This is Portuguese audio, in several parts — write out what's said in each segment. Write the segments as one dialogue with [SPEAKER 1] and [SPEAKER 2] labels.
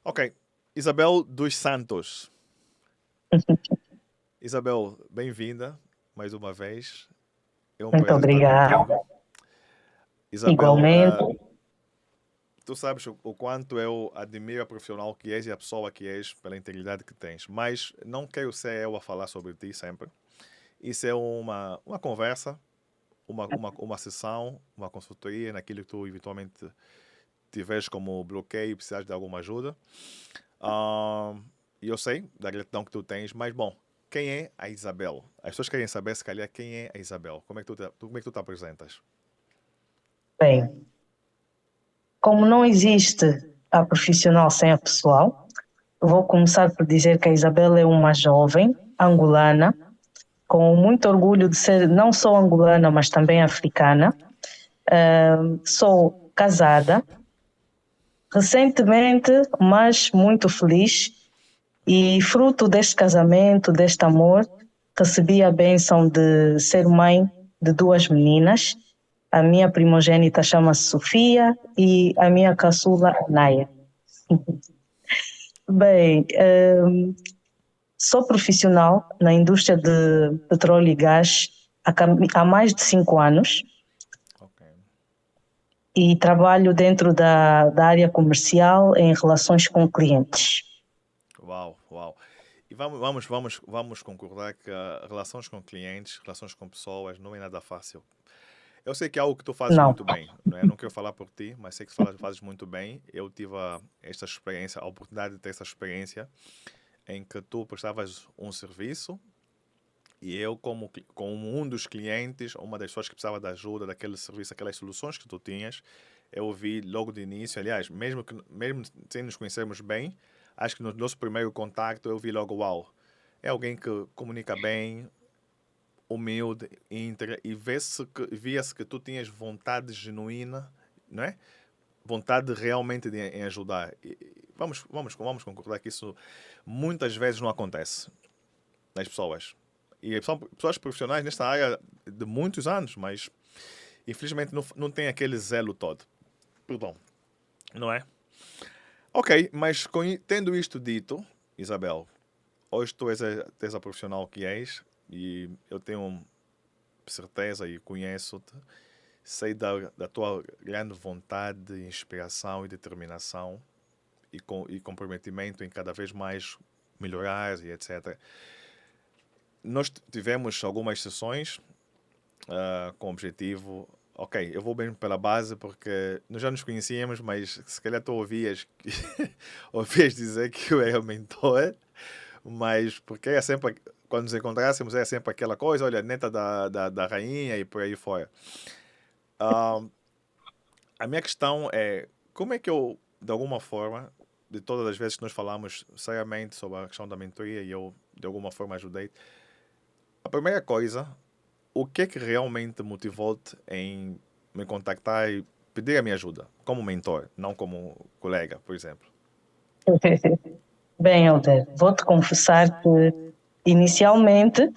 [SPEAKER 1] Ok. Isabel dos Santos. Isabel, bem-vinda mais uma vez. É um
[SPEAKER 2] Muito
[SPEAKER 1] prazer estar
[SPEAKER 2] obrigada.
[SPEAKER 1] contigo. Isabel,
[SPEAKER 2] Igualmente.
[SPEAKER 1] tu sabes o quanto eu admiro a profissional que és e a pessoa que és pela integridade que tens, mas não quero ser eu a falar sobre ti sempre. Isso é uma conversa, uma sessão, uma consultoria naquilo que tu eventualmente tiveres como bloqueio e precisares de alguma ajuda. Ah, E eu sei da gratidão que tu tens, mas bom, quem é a Isabel? As pessoas querem saber, se calhar, quem é a Isabel. Como é que tu te apresentas?
[SPEAKER 2] Bem, como não existe a profissional sem a pessoal, vou começar por dizer que a Isabela é uma jovem angolana, com muito orgulho de ser não só angolana, mas também africana. Sou casada, recentemente, mas muito feliz, e fruto deste casamento, deste amor, recebi a bênção de ser mãe de duas meninas. A minha primogênita chama-se Sofia e a minha caçula, Naya. Bem, sou profissional na indústria de petróleo e gás há mais de 5 anos
[SPEAKER 1] Ok.
[SPEAKER 2] e trabalho dentro da área comercial em relações com clientes.
[SPEAKER 1] Uau, uau. E vamos concordar que relações com clientes, relações com pessoas, não é nada fácil. Eu sei que é algo que tu fazes
[SPEAKER 2] Não,
[SPEAKER 1] muito bem, não é? Eu não quero falar por ti, mas sei que fazes muito bem. Eu tive esta experiência, a oportunidade de ter essa experiência em que tu prestavas um serviço. E eu, como um dos clientes, uma das pessoas que precisava de ajuda daquele serviço, aquelas soluções que tu tinhas, eu vi logo de início, aliás, mesmo sem nos conhecermos bem, acho que no nosso primeiro contacto eu vi logo, uau, é alguém que comunica bem, humilde, íntegra, e via-se que tu tinhas vontade genuína, não é? Vontade realmente em ajudar. Vamos concordar que isso muitas vezes não acontece nas pessoas. E são pessoas profissionais nesta área de muitos anos, mas infelizmente não tem aquele zelo todo. Perdão, não é? Ok, mas tendo isto dito, Isabel, hoje tu és a profissional que és e eu tenho certeza e conheço-te, sei da tua grande vontade, inspiração e determinação e comprometimento em cada vez mais melhorar e etc. Nós tivemos algumas sessões com o objetivo. Ok, eu vou bem pela base porque nós já nos conhecíamos, mas se calhar tu ouvias, ouvias dizer que eu era mentor, mas porque é sempre, quando nos encontrássemos, é sempre aquela coisa, olha, neta da rainha e por aí fora. Ah, a minha questão é, como é que eu, de alguma forma, de todas as vezes que nós falamos seriamente sobre a questão da mentoria e eu, de alguma forma, ajudei, a primeira coisa, o que é que realmente motivou-te em me contactar e pedir a minha ajuda? Como mentor, não como colega, por exemplo.
[SPEAKER 2] bem, Helder, vou-te confessar que inicialmente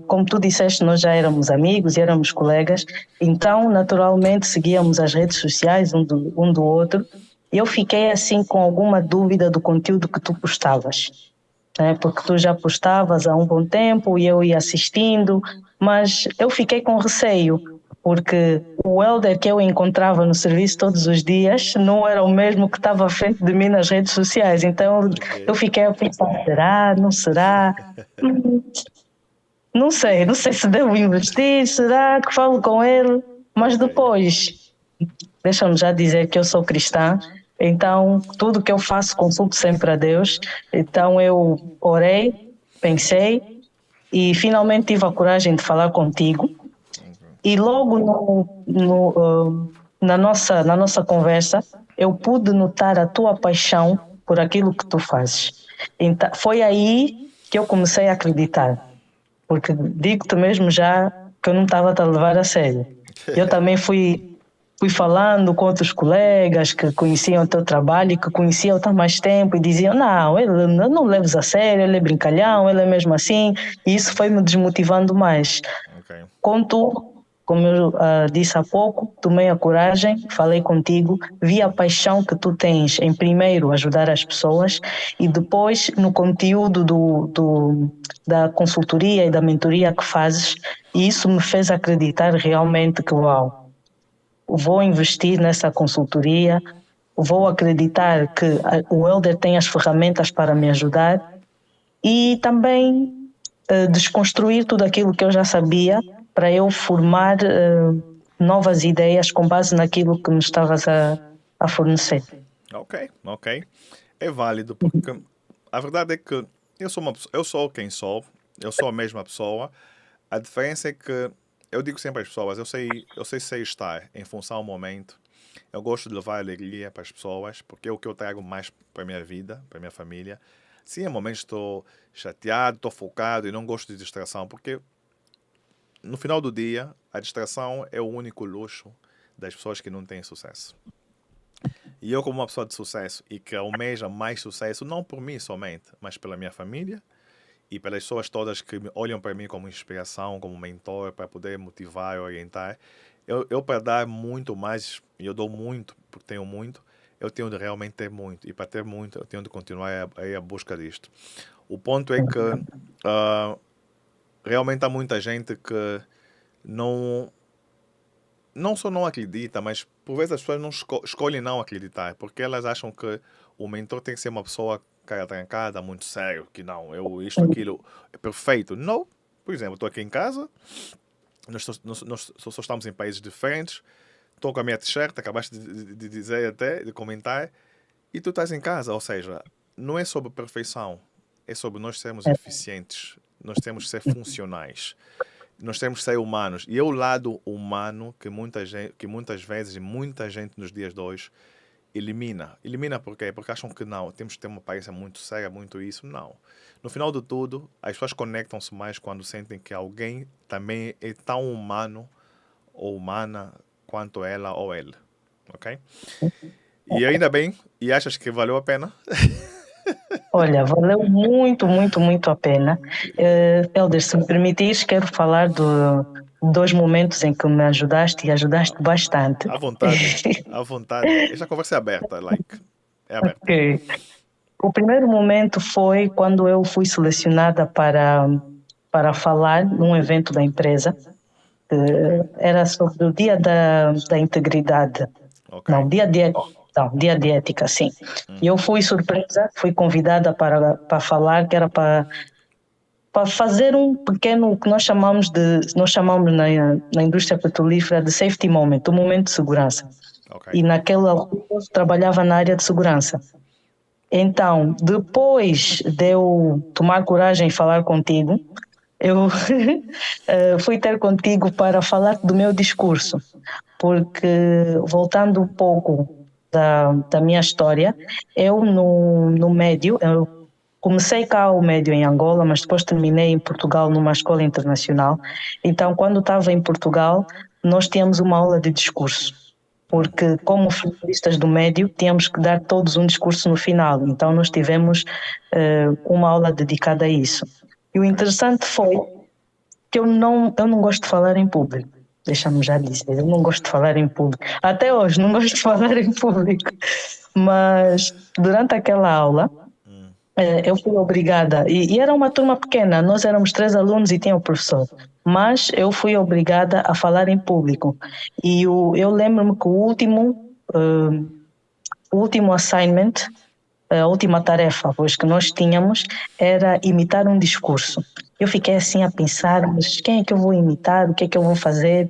[SPEAKER 2] como tu disseste, nós já éramos amigos e éramos colegas, então naturalmente seguíamos as redes sociais um do outro. Eu fiquei assim com alguma dúvida do conteúdo que tu postavas, né? Porque tu já postavas há um bom tempo e eu ia assistindo, mas eu fiquei com receio, porque o Helder que eu encontrava no serviço todos os dias não era o mesmo que estava à frente de mim nas redes sociais, então eu
[SPEAKER 1] Ok.
[SPEAKER 2] fiquei a pensar, será, não será? Hum, não sei se devo investir, será que falo com ele? Mas
[SPEAKER 1] Ok.
[SPEAKER 2] depois, deixa-me já dizer que eu sou cristã, então tudo que eu faço consulto sempre a Deus. Então eu orei, pensei e finalmente tive a coragem de falar contigo. E logo na nossa conversa, eu pude notar a tua paixão por aquilo que tu fazes. Então, foi aí que eu comecei a acreditar, porque digo-te mesmo já que eu não estava a te levar a sério. Eu também fui falando com outros colegas que conheciam o teu trabalho e que conheciam há mais tempo e diziam, não, ele não leves a sério, ele é brincalhão, ele é mesmo assim, e isso foi me desmotivando mais.
[SPEAKER 1] Ok.
[SPEAKER 2] Contudo, como eu disse há pouco, tomei a coragem, falei contigo, vi a paixão que tu tens em primeiro ajudar as pessoas e depois no conteúdo da consultoria e da mentoria que fazes, e isso me fez acreditar realmente que, uau, vou investir nessa consultoria, vou acreditar que o Elder tem as ferramentas para me ajudar e também desconstruir tudo aquilo que eu já sabia para eu formar novas ideias com base naquilo que me estavas a fornecer.
[SPEAKER 1] Ok, ok. É válido porque a verdade é que eu sou quem sou, eu sou a mesma pessoa. A diferença é que eu digo sempre às pessoas, eu sei estar em função ao momento. Eu gosto de levar alegria para as pessoas, porque é o que eu trago mais para a minha vida, para a minha família. Sim, em momentos estou chateado, estou focado e não gosto de distração, porque no final do dia, a distração é o único luxo das pessoas que não têm sucesso. E eu, como uma pessoa de sucesso e que almeja mais sucesso, não por mim somente, mas pela minha família e pelas pessoas todas que olham para mim como inspiração, como mentor, para poder motivar e orientar, eu para dar muito mais, e eu dou muito porque tenho muito, eu tenho de realmente ter muito. E para ter muito, eu tenho de continuar a ir à busca disto. O ponto é que realmente há muita gente que não, não só não acredita, mas por vezes as pessoas não escolhem não acreditar, porque elas acham que o mentor tem que ser uma pessoa cara trancada, muito sério, que não, isto, aquilo, é perfeito. Não. Por exemplo, estou aqui em casa, nós só estamos em países diferentes, estou com a minha t-shirt, acabaste de dizer até, de comentar, e tu estás em casa, ou seja, não é sobre perfeição, é sobre nós sermos eficientes, nós temos que ser funcionais. Nós temos que ser humanos. E é o lado humano que muitas vezes, e muita gente nos dias de hoje, elimina. Elimina por quê? Porque acham que não, temos que ter uma aparência muito séria, muito isso. Não. No final de tudo, as pessoas conectam-se mais quando sentem que alguém também é tão humano ou humana quanto ela ou ele. Ok? E ainda bem, e achas que valeu a pena?
[SPEAKER 2] Olha, valeu muito, muito, muito a pena. Helder, se me permitires, quero falar de dois momentos em que me ajudaste e ajudaste bastante.
[SPEAKER 1] À vontade, à vontade. Esta conversa é aberta, é aberta.
[SPEAKER 2] Ok. O primeiro momento foi quando eu fui selecionada para falar num evento da empresa.
[SPEAKER 1] Ok,
[SPEAKER 2] Era sobre o Dia da Integridade.
[SPEAKER 1] ok.
[SPEAKER 2] Não, dia de ética, sim. E eu fui surpresa, fui convidada para falar, que era para fazer um pequeno, o que nós chamamos na indústria petrolífera de safety moment, um momento de segurança.
[SPEAKER 1] Ok.
[SPEAKER 2] E naquela altura eu trabalhava na área de segurança. Então, depois de eu tomar coragem e falar contigo, eu fui ter contigo para falar do meu discurso, porque voltando um pouco da minha história, eu no médio, eu comecei cá o médio em Angola, mas depois terminei em Portugal numa escola internacional. Então, quando estava em Portugal, nós tínhamos uma aula de discurso, porque como finalistas do médio, tínhamos que dar todos um discurso no final. Então, nós tivemos uma aula dedicada a isso. E o
[SPEAKER 1] Ok.
[SPEAKER 2] interessante foi que eu não gosto de falar em público. Deixa-me já dizer, eu não gosto de falar em público. Até hoje não gosto de falar em público. Mas durante aquela aula, eu fui obrigada, e era uma turma pequena, nós éramos 3 alunos e tinha o professor, mas eu fui obrigada a falar em público. E eu lembro-me que o último assignment, a última tarefa, pois que nós tínhamos, era imitar um discurso. Eu fiquei assim a pensar, mas quem é que eu vou imitar? O que é que eu vou fazer?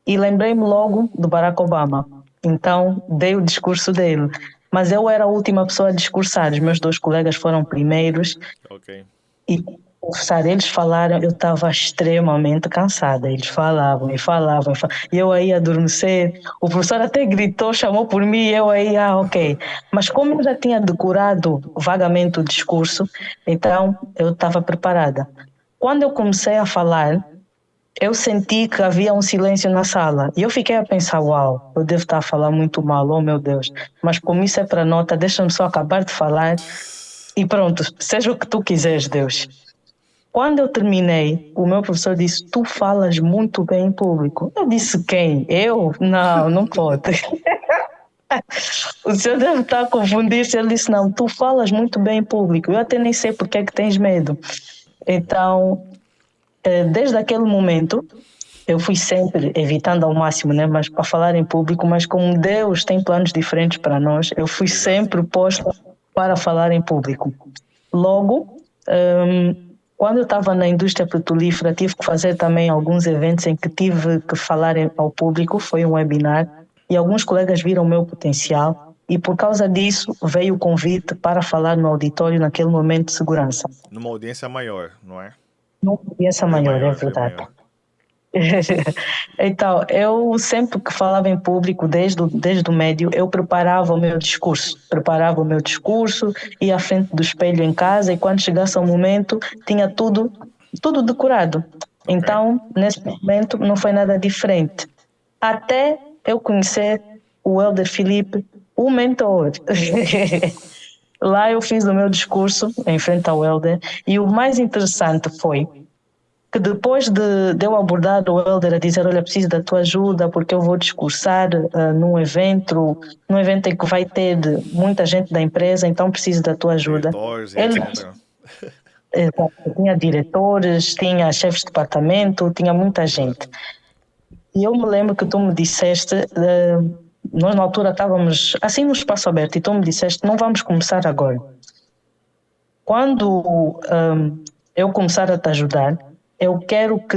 [SPEAKER 2] E lembrei-me logo do Barack Obama. Então, dei o discurso dele. Mas eu era a última pessoa a discursar. Os meus dois colegas foram primeiros.
[SPEAKER 1] Ok.
[SPEAKER 2] E, confessar, eles falaram, eu estava extremamente cansada. Eles falavam e falavam, e eu aí adormecer. O professor até gritou, chamou por mim, e eu aí, ok. Mas como eu já tinha decorado vagamente o discurso, então eu estava preparada. Quando eu comecei a falar, eu senti que havia um silêncio na sala. E eu fiquei a pensar, uau, eu devo estar a falar muito mal, oh meu Deus. Mas como isso é para nota, deixa-me só acabar de falar e pronto, seja o que tu quiseres, Deus. Quando eu terminei, o meu professor disse: Tu falas muito bem em público. Eu disse: Quem? Eu? Não, não pode. O senhor deve estar a confundir-se. Ele disse: Não, tu falas muito bem em público. Eu até nem sei porque é que tens medo. Então, desde aquele momento, eu fui sempre evitando ao máximo, né? Mas para falar em público, mas como Deus tem planos diferentes para nós, eu fui
[SPEAKER 1] Exato.
[SPEAKER 2] sempre posta para falar em público. Logo, quando eu estava na indústria petrolífera, tive que fazer também alguns eventos em que tive que falar ao público, foi um webinar, e alguns colegas viram o meu potencial, e por causa disso veio o convite para falar no auditório naquele momento de segurança.
[SPEAKER 1] Numa audiência maior, não é?
[SPEAKER 2] Não podia ser
[SPEAKER 1] Bem
[SPEAKER 2] maior, é
[SPEAKER 1] maior, bem
[SPEAKER 2] verdade.
[SPEAKER 1] maior.
[SPEAKER 2] Então, eu sempre que falava em público, desde o médio, eu preparava o meu discurso, ia à frente do espelho em casa e quando chegasse ao momento tinha tudo decorado.
[SPEAKER 1] Ok.
[SPEAKER 2] Então, nesse momento não foi nada diferente. Até eu conhecer o Elder Felipe, o mentor. Lá eu fiz o meu discurso em frente ao Elder e o mais interessante foi que depois de eu abordar o Elder a dizer, olha, preciso da tua ajuda porque eu vou discursar num evento em que vai ter muita gente da empresa, então preciso da tua ajuda.
[SPEAKER 1] Diretores e
[SPEAKER 2] Ele
[SPEAKER 1] etc.
[SPEAKER 2] tinha diretores, tinha chefes de departamento, tinha muita gente.
[SPEAKER 1] Exato.
[SPEAKER 2] E eu me lembro que tu me disseste, nós na altura estávamos assim no espaço aberto, e tu me disseste, não vamos começar agora. Quando eu começar a te ajudar, eu quero que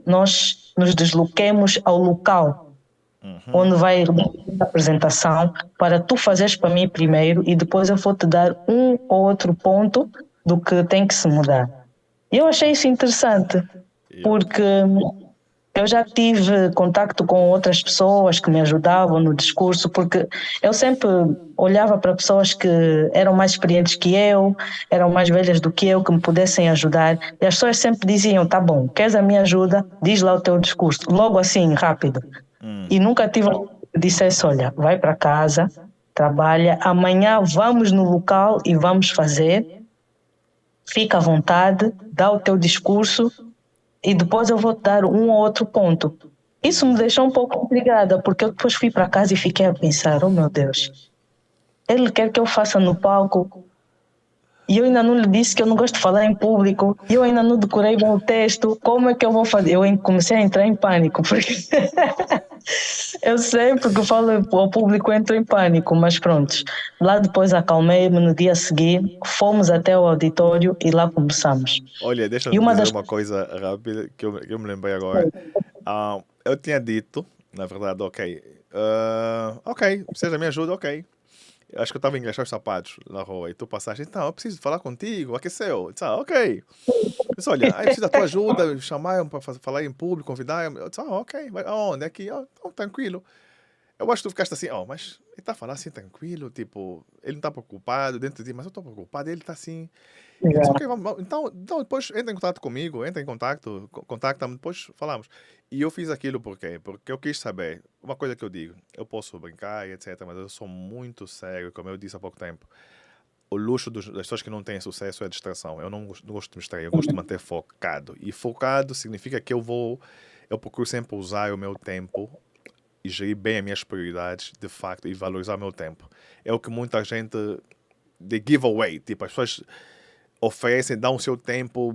[SPEAKER 2] nós nos desloquemos ao local onde vai a apresentação para tu fazeres para mim primeiro e depois eu vou te dar um ou outro ponto do que tem que se mudar. E eu achei isso interessante,
[SPEAKER 1] Yep.
[SPEAKER 2] porque eu já tive contacto com outras pessoas que me ajudavam no discurso, porque eu sempre olhava para pessoas que eram mais experientes que eu, eram mais velhas do que eu, que me pudessem ajudar, e as pessoas sempre diziam: tá bom, queres a minha ajuda? Diz lá o teu discurso, logo assim, rápido. E nunca tive alguém que dissesse: olha, vai para casa, trabalha, amanhã vamos no local e vamos fazer, fica à vontade, dá o teu discurso e depois eu vou te dar um ou outro ponto. Isso me deixou um pouco intrigada, porque eu depois fui para casa e fiquei a pensar: oh meu Deus, ele quer que eu faça no palco e eu ainda não lhe disse que eu não gosto de falar em público, e eu ainda não decorei bem o texto, como é que eu vou fazer? Eu comecei a entrar em pânico, porque eu sempre que falo ao público entro em pânico, mas pronto. Lá depois acalmei-me, no dia a seguir fomos até o auditório e lá começamos.
[SPEAKER 1] Olha,
[SPEAKER 2] E
[SPEAKER 1] deixa-me
[SPEAKER 2] uma
[SPEAKER 1] dizer
[SPEAKER 2] das
[SPEAKER 1] uma coisa rápida que eu me lembrei agora. Eu tinha dito, na verdade, ok, precisa da minha ajuda, ok. Acho que eu estava a engraxar os sapatos na rua e tu passaste, então, eu preciso falar contigo, aqueceu. Eu disse, ok. Eu disse, olha, eu preciso da tua ajuda, chamaram para falar em público, convidaram. Eu disse, ok, vai aonde? Aqui, tranquilo. Eu acho que tu ficaste assim, mas ele está falando assim tranquilo, tipo, ele não está preocupado dentro de ti, mas eu estou preocupado, ele está assim. Eu disse, ok, então depois entra em contato comigo, entra em contato, contacta-me, depois falamos. E eu fiz aquilo por quê? Porque eu quis saber, uma coisa que eu digo, eu posso brincar e etc, mas eu sou muito sério, como eu disse há pouco tempo. O luxo das pessoas que não têm sucesso é a distração. Eu não gosto de me distrair, eu gosto de manter focado. E focado significa que eu procuro sempre usar o meu tempo e gerir bem as minhas prioridades, de facto, e valorizar o meu tempo. É o que muita gente de giveaway, tipo, as pessoas oferecem, dão o seu tempo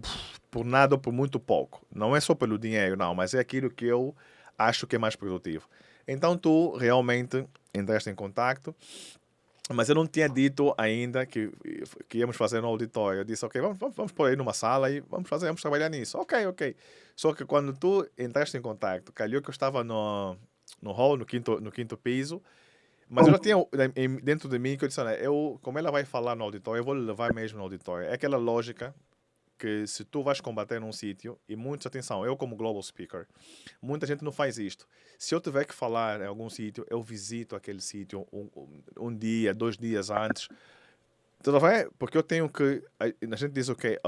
[SPEAKER 1] por nada ou por muito pouco. Não é só pelo dinheiro, não, mas é aquilo que eu acho que é mais produtivo. Então tu realmente entraste em contato, mas eu não tinha dito ainda que íamos fazer no auditório. Eu disse, ok, vamos pôr aí numa sala e vamos trabalhar nisso. Ok. Só que quando tu entraste em contato, calhou que eu estava no hall, no quinto piso, mas eu já tinha dentro de mim que eu disse, olha, como ela vai falar no auditório, eu vou levar mesmo no auditório. É aquela lógica que se tu vais combater num sítio, e muita atenção, eu como global speaker, muita gente não faz isto. Se eu tiver que falar em algum sítio, eu visito aquele sítio um dia, 2 dias antes. Tudo bem? Porque eu tenho que, a gente diz o quê?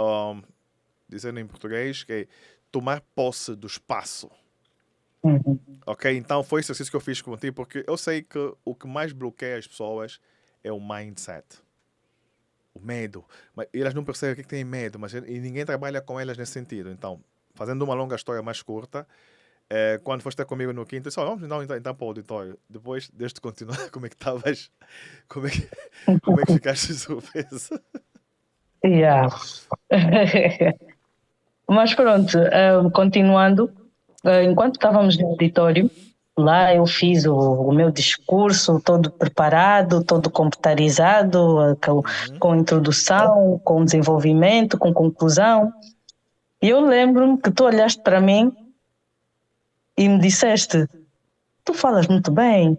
[SPEAKER 1] Dizendo em português, que é tomar posse do espaço. Ok? Então foi esse exercício que eu fiz contigo, porque eu sei que o que mais bloqueia as pessoas é o mindset. o medo. Mas elas não percebem o que tem medo, mas e ninguém trabalha com elas nesse sentido. Então, fazendo uma longa história mais curta, quando foste ter comigo no quinto, eu disse, "Oh, vamos então para o auditório. Depois, desde de continuar, como é que estavas? Como é que, como é que ficaste surpresa?
[SPEAKER 2] Yeah. Mas pronto, continuando, enquanto estávamos no auditório, lá eu fiz o meu discurso todo preparado, todo computarizado,
[SPEAKER 1] Uhum,
[SPEAKER 2] com introdução, com desenvolvimento, com conclusão. E eu lembro-me que tu olhaste para mim e me disseste: Tu falas muito bem,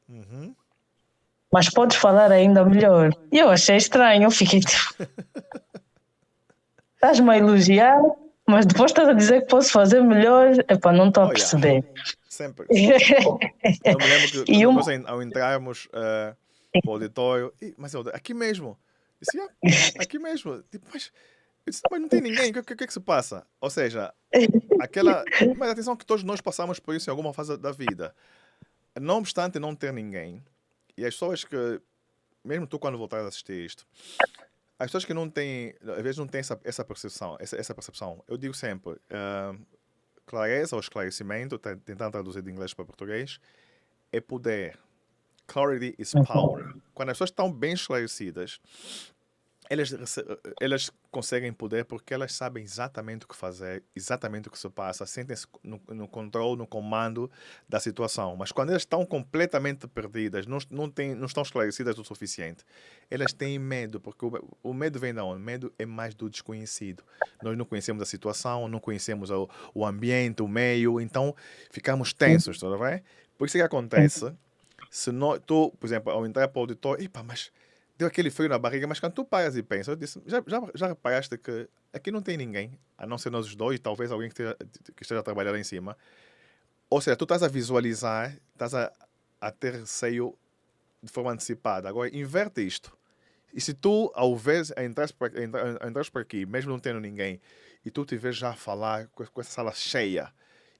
[SPEAKER 1] uhum.
[SPEAKER 2] mas podes falar ainda melhor. E eu achei estranho, eu fiquei tipo: Estás-me a elogiar, mas depois estás a dizer que posso fazer melhor. Epá, não estou a
[SPEAKER 1] Oh, yeah.
[SPEAKER 2] perceber.
[SPEAKER 1] Sempre. Eu me lembro que
[SPEAKER 2] E
[SPEAKER 1] nós,
[SPEAKER 2] uma.
[SPEAKER 1] ao entrarmos para o auditório, mas eu, aqui mesmo. Eu disse, "Yeah, aqui mesmo. Tipo, eu disse, mas não tem ninguém, o que é que se passa? Ou seja, aquela. Mas atenção que todos nós passamos por isso em alguma fase da vida. Não obstante não ter ninguém, e as pessoas que, mesmo tu quando voltares a assistir isto, as pessoas que não têm, às vezes não têm essa percepção, essa percepção, eu digo sempre, clareza ou esclarecimento, tentando traduzir de inglês para português, é poder. Clarity is power. Quando as pessoas estão bem esclarecidas, elas, elas conseguem poder porque elas sabem exatamente o que fazer, exatamente o que se passa, sentem-se no controle, no comando da situação. Mas quando elas estão completamente perdidas, não estão esclarecidas o suficiente, elas têm medo, porque o medo vem de onde? O medo é mais do desconhecido. Nós não conhecemos a situação, não conhecemos o ambiente, o meio, então ficamos tensos, tudo bem? Por isso que acontece, se não, tu, por exemplo, ao entrar para o auditório, epa, mas deu aquele frio na barriga, mas quando tu paras e pensas, eu disse, já reparaste que aqui não tem ninguém, a não ser nós os dois, talvez alguém que esteja a trabalhar lá em cima. Ou seja, tu estás a visualizar, estás a ter receio de forma antecipada. Agora, inverte isto. E se tu, ao ver, entrares por aqui, mesmo não tendo ninguém, e tu te vês já a falar com essa sala cheia,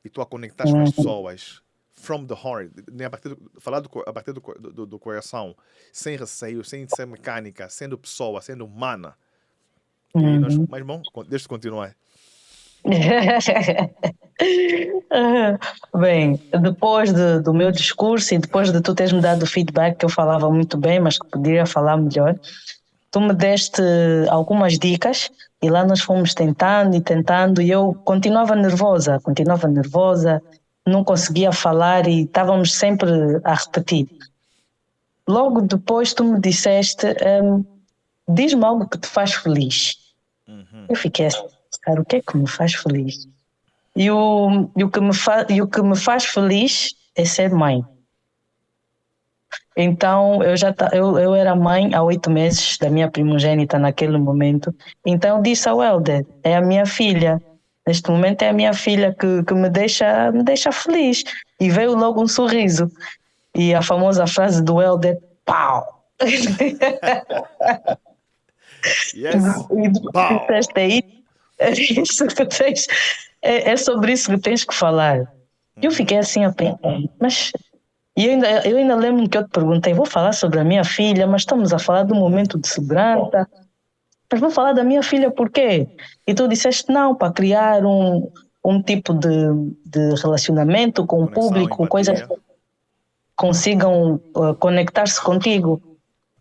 [SPEAKER 1] e tu a conectares com as pessoas, from the heart, né, falar a partir do coração, sem receio, sem ser mecânica, sendo pessoa, sendo humana. E aí nós, mas bom, deixa eu continuar.
[SPEAKER 2] Bem, depois do meu discurso e depois de tu teres me dado o feedback que eu falava muito bem, mas que poderia falar melhor, tu me deste algumas dicas e lá nós fomos tentando e tentando e eu continuava nervosa, não conseguia falar e estávamos sempre a repetir. Logo depois tu me disseste, diz-me algo que te faz feliz.
[SPEAKER 1] Uhum.
[SPEAKER 2] Eu fiquei assim, cara, o que é que me faz feliz? E o que me faz feliz é ser mãe. Então, eu era mãe há 8 meses da minha primogênita naquele momento. Então, eu disse ao Helder, é a minha filha. Neste momento é a minha filha que me deixa feliz. E veio logo um sorriso. E a famosa frase do Helder, pau!
[SPEAKER 1] Yes.
[SPEAKER 2] E depois
[SPEAKER 1] Bow.
[SPEAKER 2] disseste aí, é isso que tens, é sobre isso que tens que falar. Eu fiquei
[SPEAKER 1] Uhum.
[SPEAKER 2] assim a pensar, mas eu ainda lembro que eu te perguntei, vou falar sobre a minha filha, mas estamos a falar de um momento de segurança, mas vou falar da minha filha por quê? E tu disseste não, para criar um tipo de relacionamento com o
[SPEAKER 1] Conexão,
[SPEAKER 2] público, coisas
[SPEAKER 1] empatia.
[SPEAKER 2] que consigam conectar-se contigo.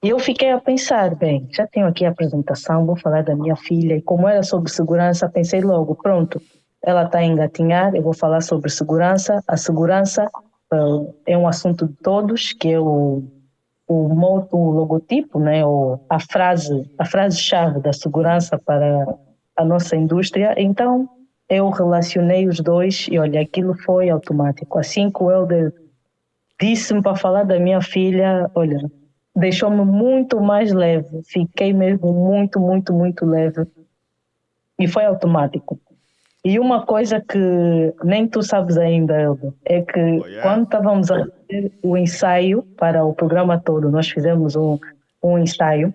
[SPEAKER 2] E eu fiquei a pensar, bem, já tenho aqui a apresentação, vou falar da minha filha, e como era sobre segurança, pensei logo, pronto, ela está a engatinhar, eu vou falar sobre segurança. A segurança é um assunto de todos, que é o logotipo, né, ou a frase-chave da segurança para a nossa indústria. Então, eu relacionei os dois e olha, aquilo foi automático. Assim que o Helder disse-me para falar da minha filha, olha, deixou-me muito mais leve. Fiquei mesmo muito, muito, muito leve. E foi automático. E uma coisa que nem tu sabes ainda, Elba, é que
[SPEAKER 1] Oh, yeah?
[SPEAKER 2] quando estávamos a fazer o ensaio para o programa todo, nós fizemos um ensaio,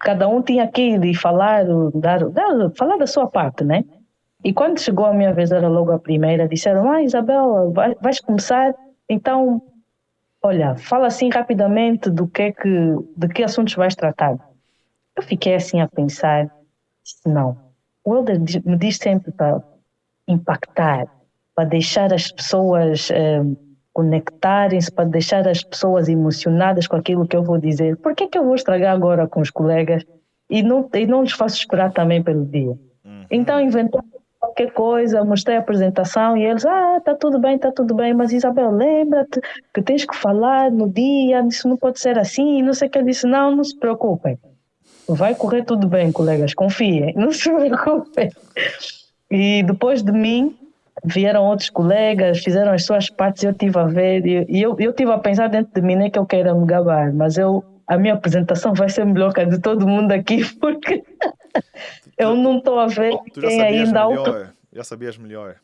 [SPEAKER 2] cada um tinha que ir e falar, falar da sua parte, né? E quando chegou a minha vez, era logo a primeira, disseram, Isabel, vais começar, então, olha, fala assim rapidamente de que assuntos vais tratar. Eu fiquei assim a pensar, não, o Elder me diz sempre para impactar, para deixar as pessoas conectarem-se, para deixar as pessoas emocionadas com aquilo que eu vou dizer. Por que eu vou estragar agora com os colegas e não lhes faço esperar também pelo dia? Então inventei qualquer coisa, mostrei a apresentação e eles, tá tudo bem, mas Isabel, lembra-te que tens que falar no dia, isso não pode ser assim, não sei o que. Eu disse, não se preocupem, vai correr tudo bem, colegas, confiem, não se preocupem. E depois de mim, vieram outros colegas, fizeram as suas partes, eu estive a ver, e eu estive a pensar dentro de mim, nem que eu queira me gabar, mas a minha apresentação vai ser melhor que a de todo mundo aqui, porque eu
[SPEAKER 1] Tu, tu,
[SPEAKER 2] não estou a ver
[SPEAKER 1] tu já
[SPEAKER 2] quem
[SPEAKER 1] sabias
[SPEAKER 2] ainda auto.
[SPEAKER 1] melhor, já sabias melhor.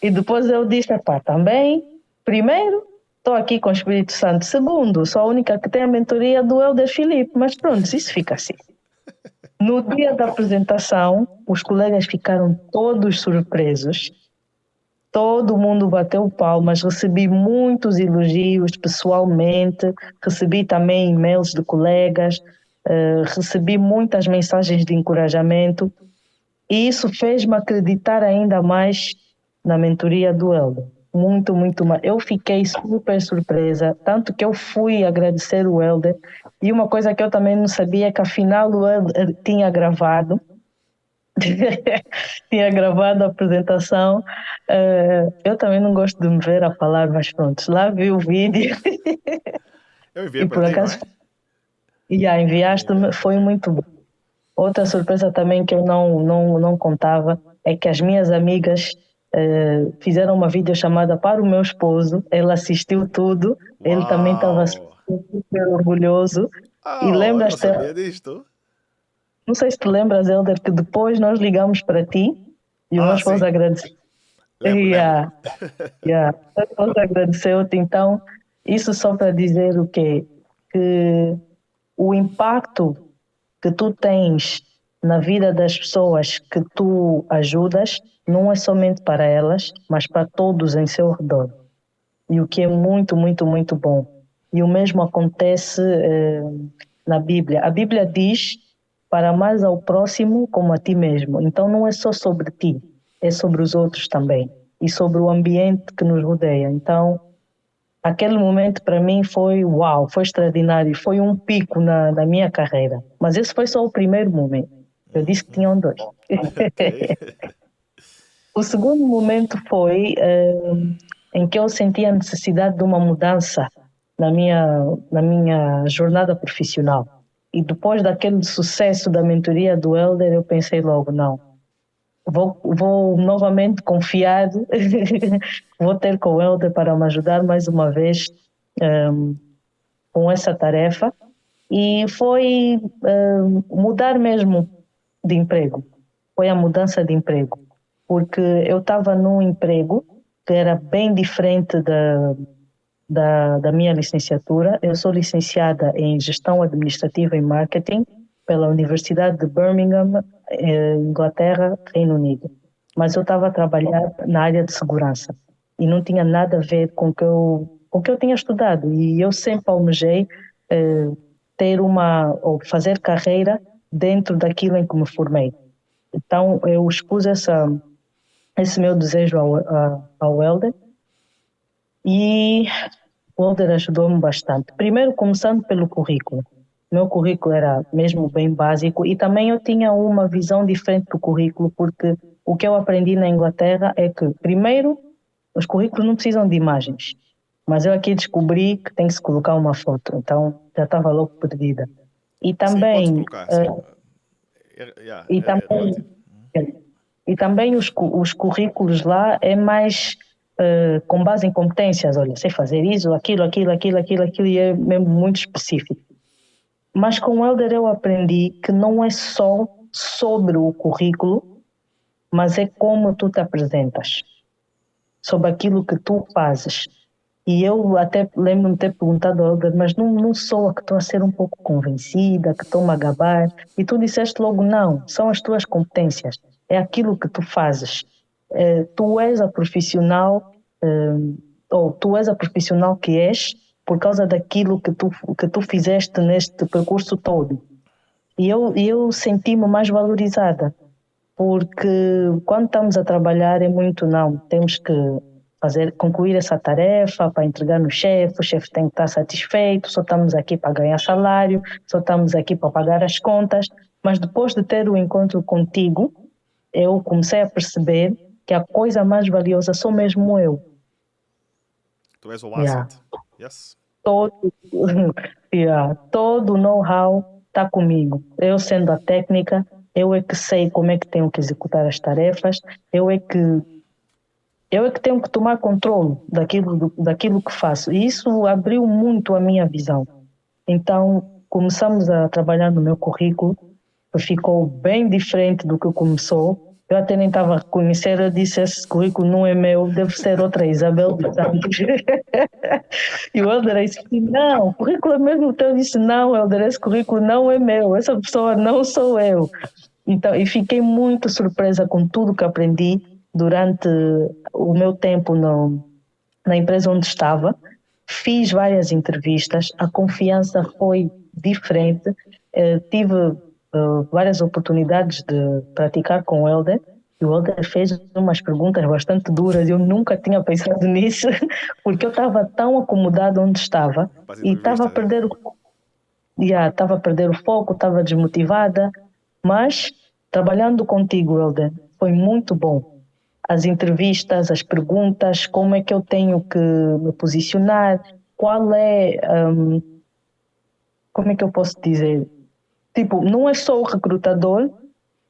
[SPEAKER 2] E depois eu disse, também, primeiro, estou aqui com o Espírito Santo. Segundo, sou a única que tem a mentoria do Helder Filipe, mas pronto, isso fica assim. No dia da apresentação, os colegas ficaram todos surpresos. Todo mundo bateu palmas, recebi muitos elogios pessoalmente, recebi também e-mails de colegas, recebi muitas mensagens de encorajamento e isso fez-me acreditar ainda mais na mentoria do Helder. Muito, muito mais. Eu fiquei super surpresa, tanto que eu fui agradecer o Helder e uma coisa que eu também não sabia é que afinal o Helder tinha gravado tinha gravado a apresentação. Eu também não gosto de me ver a falar, mas pronto, lá vi o vídeo
[SPEAKER 1] Eu enviei
[SPEAKER 2] e
[SPEAKER 1] para
[SPEAKER 2] por
[SPEAKER 1] ti, não
[SPEAKER 2] acaso
[SPEAKER 1] é?
[SPEAKER 2] enviaste-me, foi muito bom. Outra surpresa também que eu não contava é que as minhas amigas fizeram uma videochamada para o meu esposo, ele assistiu tudo, ele também estava
[SPEAKER 1] Uau!
[SPEAKER 2] super orgulhoso. E
[SPEAKER 1] Eu não
[SPEAKER 2] lembras-te,
[SPEAKER 1] sabia disto.
[SPEAKER 2] não sei se te lembras, Helder, que depois nós ligamos para ti e o meu esposo
[SPEAKER 1] Sim.
[SPEAKER 2] agradeceu.
[SPEAKER 1] Lembro, lembro.
[SPEAKER 2] Yeah. Deus agradeceu-te. Então, isso só para dizer o quê? Que o impacto que tu tens na vida das pessoas que tu ajudas não é somente para elas, mas para todos em seu redor. E o que é muito, muito, muito bom. E o mesmo acontece na Bíblia. A Bíblia diz para amar ao próximo como a ti mesmo. Então não é só sobre ti, é sobre os outros também. E sobre o ambiente que nos rodeia. Então, aquele momento para mim foi uau, foi extraordinário. Foi um pico na minha carreira. Mas esse foi só o primeiro momento. Eu disse que tinham dois.
[SPEAKER 1] Ok.
[SPEAKER 2] O segundo momento foi em que eu senti a necessidade de uma mudança na minha jornada profissional. E depois daquele sucesso da mentoria do Helder, eu pensei logo, não, vou novamente confiar, vou ter com o Helder para me ajudar mais uma vez com essa tarefa. E foi mudar mesmo de emprego. Foi a mudança de emprego. Porque eu estava num emprego que era bem diferente da minha licenciatura. Eu sou licenciada em Gestão Administrativa e Marketing pela Universidade de Birmingham, Inglaterra, Reino Unido. Mas eu estava a trabalhar na área de segurança e não tinha nada a ver com o que eu tinha estudado. E eu sempre almejei ter ou fazer carreira dentro daquilo em que me formei. Então eu expus esse meu desejo ao Helder e o Helder ajudou-me bastante. Primeiro, começando pelo currículo. Meu currículo era mesmo bem básico e também eu tinha uma visão diferente do currículo, porque o que eu aprendi na Inglaterra é que, primeiro, os currículos não precisam de imagens, mas eu aqui descobri que tem que se colocar uma foto, então já estava logo perdida. E
[SPEAKER 1] Sim, podes
[SPEAKER 2] também,
[SPEAKER 1] colocar, sim. Yeah,
[SPEAKER 2] e
[SPEAKER 1] é
[SPEAKER 2] também
[SPEAKER 1] relativo.
[SPEAKER 2] E também os currículos lá é mais com base em competências. Olha, sei fazer isso, aquilo, e é mesmo muito específico. Mas com o Helder eu aprendi que não é só sobre o currículo, mas é como tu te apresentas, sobre aquilo que tu fazes. E eu até lembro-me de ter perguntado ao Helder, mas não sou a que estou a ser um pouco convencida, que estou-me a gabar. E tu disseste logo, não, são as tuas competências, é aquilo que tu fazes. Tu és a profissional, ou tu és a profissional que és por causa daquilo que tu fizeste neste percurso todo. eu senti-me mais valorizada, porque quando estamos a trabalhar é muito não, temos que concluir essa tarefa para entregar no chefe, o chefe tem que estar satisfeito, só estamos aqui para ganhar salário, só estamos aqui para pagar as contas, mas depois de ter o encontro contigo, eu comecei a perceber que a coisa mais valiosa sou mesmo eu.
[SPEAKER 1] Tu és o
[SPEAKER 2] Yeah.
[SPEAKER 1] asset. Yes.
[SPEAKER 2] Todo, todo o know-how está comigo. Eu sendo a técnica, eu é que sei como é que tenho que executar as tarefas, eu é que tenho que tomar controle daquilo que faço. E isso abriu muito a minha visão. Então, começamos a trabalhar no meu currículo, que ficou bem diferente do que começou. Eu até nem estava a reconhecer, eu disse, esse currículo não é meu, deve ser outra Isabel dos Santos. E o Helder disse, não, o currículo é mesmo teu. Eu disse, não, Helder, esse currículo não é meu, essa pessoa não sou eu. Então, e fiquei muito surpresa com tudo que aprendi durante o meu tempo na empresa onde estava. Fiz várias entrevistas, a confiança foi diferente. Tive várias oportunidades de praticar com o Helder, e o Helder fez umas perguntas bastante duras. Eu nunca tinha pensado nisso, porque eu estava tão acomodada onde estava e estava a perder estava a perder o foco, estava desmotivada, mas trabalhando contigo, Helder, foi muito bom. As entrevistas, as perguntas, como é que eu tenho que me posicionar, qual é, como é que eu posso dizer? Tipo, não é só o recrutador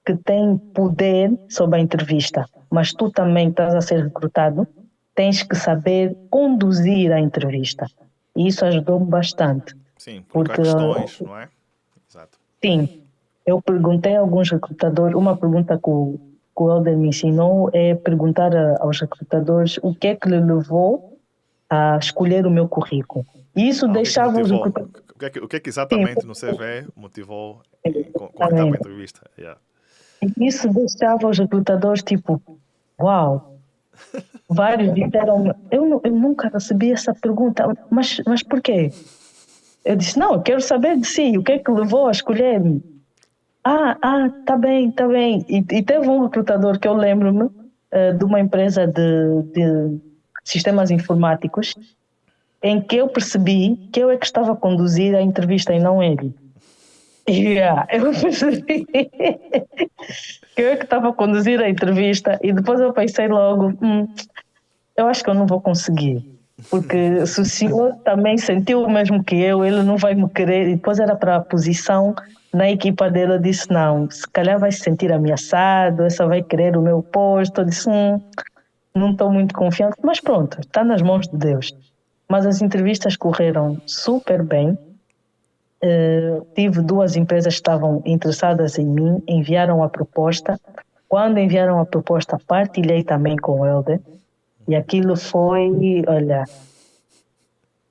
[SPEAKER 2] que tem poder sobre a entrevista, mas tu também estás a ser recrutado, tens que saber conduzir a entrevista. E isso ajudou-me bastante.
[SPEAKER 1] Sim, colocar
[SPEAKER 2] Porque,
[SPEAKER 1] questões, não é? Exato.
[SPEAKER 2] sim, eu perguntei a alguns recrutadores, uma pergunta que o Helder me ensinou é perguntar aos recrutadores o que é que lhe levou a escolher o meu currículo. E isso
[SPEAKER 1] O que é que
[SPEAKER 2] deixava os
[SPEAKER 1] motivou?
[SPEAKER 2] recrutadores...
[SPEAKER 1] O que é que
[SPEAKER 2] Sim,
[SPEAKER 1] exatamente no CV motivou em convidar para a
[SPEAKER 2] exatamente.
[SPEAKER 1] entrevista? Yeah.
[SPEAKER 2] Isso deixava os recrutadores tipo, uau, vários disseram, eu nunca recebi essa pergunta, mas por quê? Eu disse, não, eu quero saber de si, o que é que levou a escolher-me? Tá bem, tá bem. E teve um recrutador que eu lembro-me de uma empresa de sistemas informáticos em que eu percebi que eu é que estava a conduzir a entrevista e não ele. Eu percebi que eu é que estava a conduzir a entrevista e depois eu pensei logo, eu acho que eu não vou conseguir. Porque se o senhor também sentiu o mesmo que eu, ele não vai me querer. E depois era para a posição na equipa dele. Eu disse: não, se calhar vai se sentir ameaçado, essa vai querer o meu posto. Eu disse: não estou muito confiante. Mas pronto, está nas mãos de Deus. Mas as entrevistas correram super bem. Tive duas empresas que estavam interessadas em mim, enviaram a proposta. Quando enviaram a proposta, partilhei também com o Helder. E aquilo foi, olha,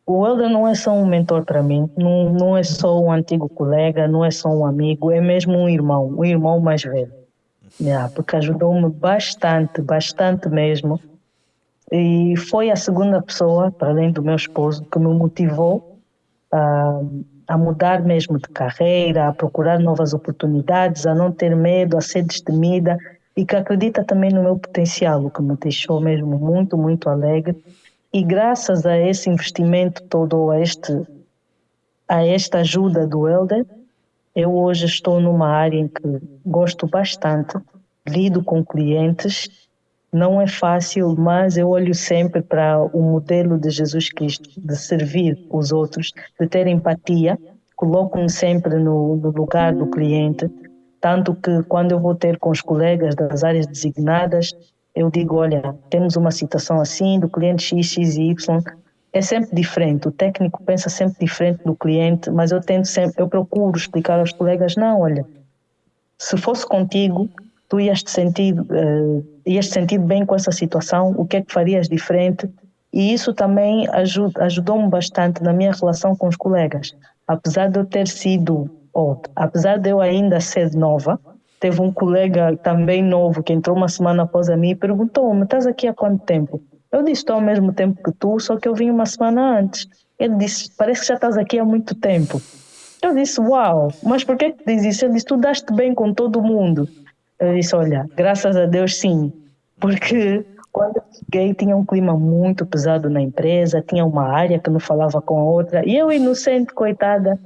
[SPEAKER 2] o Helder não é só um mentor para mim, não é só um antigo colega, não é só um amigo, é mesmo um irmão mais velho. Porque ajudou-me bastante, bastante mesmo. E foi a segunda pessoa, para além do meu esposo, que me motivou a mudar mesmo de carreira, a procurar novas oportunidades, a não ter medo, a ser destemida e que acredita também no meu potencial, o que me deixou mesmo muito, muito alegre. E graças a esse investimento todo, a esta ajuda do Helder, eu hoje estou numa área em que gosto bastante, lido com clientes, não é fácil, mas eu olho sempre para o modelo de Jesus Cristo, de servir os outros, de ter empatia, coloco-me sempre no lugar do cliente, tanto que quando eu vou ter com os colegas das áreas designadas, eu digo, olha, temos uma situação assim, do cliente X, X e Y, é sempre diferente, o técnico pensa sempre diferente do cliente, mas eu procuro explicar aos colegas, não, olha, se fosse contigo, tu ias te sentir bem com essa situação, o que é que farias diferente? E isso também ajudou-me bastante na minha relação com os colegas. Apesar de eu ter sido, apesar de eu ainda ser nova, teve um colega também novo que entrou uma semana após a mim e perguntou-me, estás aqui há quanto tempo? Eu disse, estou ao mesmo tempo que tu, só que eu vim uma semana antes. Ele disse, parece que já estás aqui há muito tempo. Eu disse, uau, mas por que diz isso? Ele disse, tu daste bem com todo mundo. Eu disse, olha, graças a Deus sim, porque quando eu cheguei tinha um clima muito pesado na empresa, tinha uma área que não falava com a outra, e eu inocente, coitada,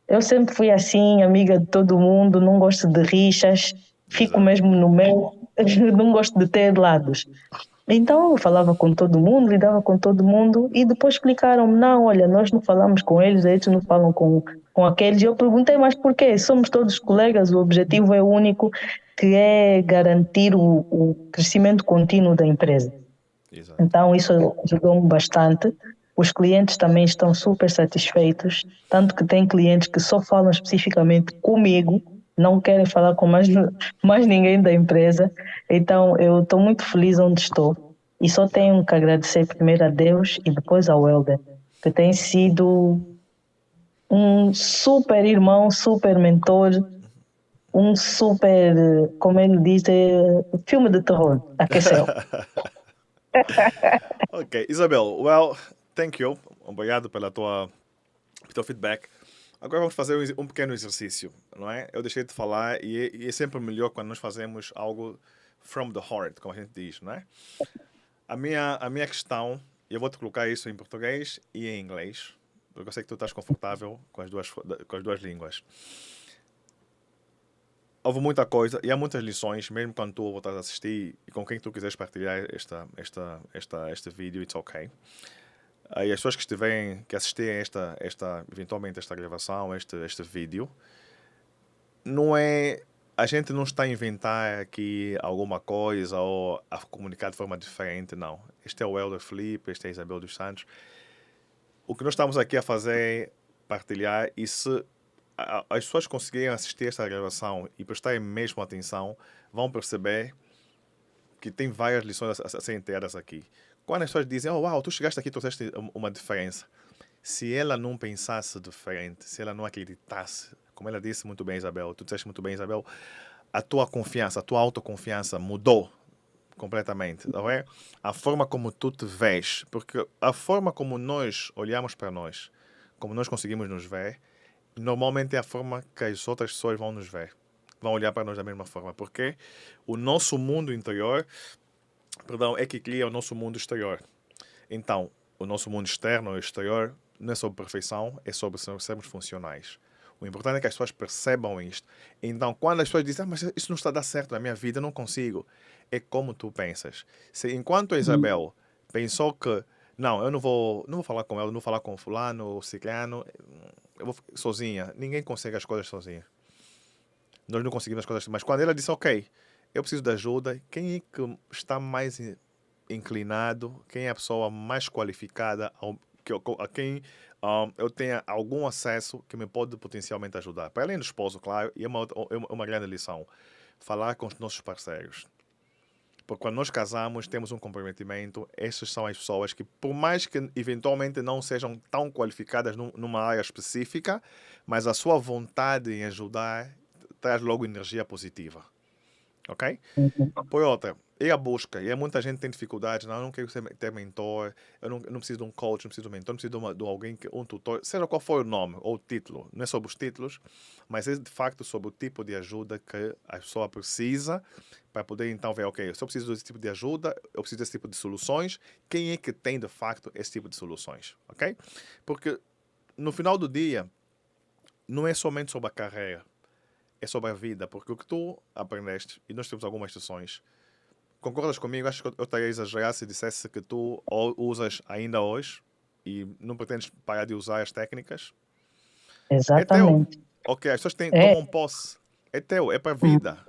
[SPEAKER 2] eu sempre fui assim, amiga de todo mundo, não gosto de rixas, fico
[SPEAKER 1] Exato.
[SPEAKER 2] mesmo no meu, não gosto de ter lados. Então eu falava com todo mundo, lidava com todo mundo e depois explicaram-me, não, olha, nós não falamos com eles não falam com aqueles. E eu perguntei, mas por quê? Somos todos colegas, o objetivo é único, que é garantir o crescimento contínuo da empresa.
[SPEAKER 1] Exato.
[SPEAKER 2] Então isso ajudou-me bastante. Os clientes também estão super satisfeitos, tanto que tem clientes que só falam especificamente comigo, não querem falar com mais ninguém da empresa. Então eu estou muito feliz onde estou e só
[SPEAKER 1] Yeah.
[SPEAKER 2] tenho que agradecer primeiro a Deus e depois ao Helder, que tem sido um super irmão, super mentor, um super, como ele diz, filme de terror, aqueceu.
[SPEAKER 1] Ok, Isabel, well, thank you. Obrigado pelo teu feedback. Agora vamos fazer um pequeno exercício, não é? Eu deixei de falar e é sempre melhor quando nós fazemos algo from the heart, como a gente diz, não é? A minha questão, eu vou te colocar isso em português e em inglês, porque eu sei que tu estás confortável com as duas línguas. Houve muita coisa e há muitas lições, mesmo quando tu voltas a assistir e com quem tu quiseres partilhar este vídeo, it's ok. E as pessoas que estiverem, que assistirem eventualmente esta gravação, este vídeo, não é. A gente não está a inventar aqui alguma coisa ou a comunicar de forma diferente, não. Este é o Helder Felipe, este é a Isabel dos Santos. O que nós estamos aqui a fazer é partilhar e se as pessoas conseguirem assistir esta gravação e prestarem mesmo atenção, vão perceber que tem várias lições a serem tiradas aqui. Quando as pessoas dizem, oh, uau, tu chegaste aqui e trouxeste uma diferença. Se ela não pensasse diferente, se ela não acreditasse, como ela disse muito bem, Isabel, tu disseste muito bem, Isabel, a tua confiança, a tua autoconfiança mudou completamente, não é? A forma como tu te vês, porque a forma como nós olhamos para nós, como nós conseguimos nos ver, normalmente é a forma que as outras pessoas vão nos ver, vão olhar para nós da mesma forma, porque o nosso mundo interior, perdão, é que cria o nosso mundo exterior. Então, o nosso mundo externo ou exterior não é sobre perfeição, é sobre sermos funcionais. O importante é que as pessoas percebam isto. Então, quando as pessoas dizem, mas isso não está a dar certo na minha vida, eu não consigo. É como tu pensas. Se enquanto a Isabel pensou que, não, eu não vou falar com ela, não vou falar com fulano ou ciclano, eu vou sozinha. Ninguém consegue as coisas sozinha. Nós não conseguimos as coisas. Mas quando ela disse, ok, eu preciso de ajuda, quem é que está mais inclinado, quem é a pessoa mais qualificada a quem eu tenha algum acesso que me pode potencialmente ajudar. Para além do esposo, claro, e é uma grande lição, falar com os nossos parceiros. Porque quando nós casamos, temos um comprometimento, essas são as pessoas que, por mais que eventualmente não sejam tão qualificadas numa área específica, mas a sua vontade em ajudar traz logo energia positiva. Ok? Por outra, e a busca. E muita gente tem dificuldades. Não, eu não quero ter mentor. Eu não preciso de um coach, não preciso de um mentor, não preciso de alguém, um tutor. Seja qual for o nome ou o título. Não é sobre os títulos, mas é de facto sobre o tipo de ajuda que a pessoa precisa para poder então ver, ok, se eu preciso desse tipo de ajuda, eu preciso desse tipo de soluções. Quem é que tem de facto esse tipo de soluções? Ok? Porque no final do dia, não é somente sobre a carreira. É sobre a vida, porque o que tu aprendeste, e nós temos algumas sessões. Concordas comigo? Acho que eu estaria a exagerar se dissesse que tu usas ainda hoje e não pretendes parar de usar as técnicas. É teu.
[SPEAKER 2] Exatamente.
[SPEAKER 1] Ok, as pessoas
[SPEAKER 2] É,
[SPEAKER 1] tomam posse. É teu, é para a
[SPEAKER 2] hum,
[SPEAKER 1] vida.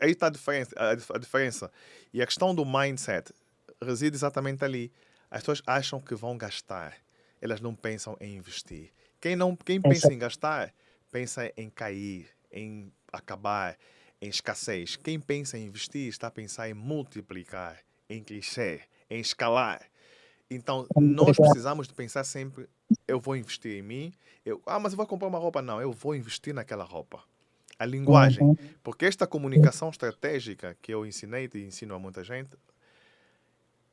[SPEAKER 1] Aí está a diferença. E a questão do mindset reside exatamente ali. As pessoas acham que vão gastar. Elas não pensam em investir. Quem pensa em gastar, pensa em cair, em acabar, em escassez. Quem pensa em investir está a pensar em multiplicar, em crescer, em escalar. Então, nós
[SPEAKER 2] obrigada.
[SPEAKER 1] precisamos de pensar sempre, eu vou investir em mim. Mas eu vou comprar uma roupa. Não, eu vou investir naquela roupa. A linguagem.
[SPEAKER 2] Uhum.
[SPEAKER 1] Porque esta comunicação estratégica que eu ensinei e ensino a muita gente,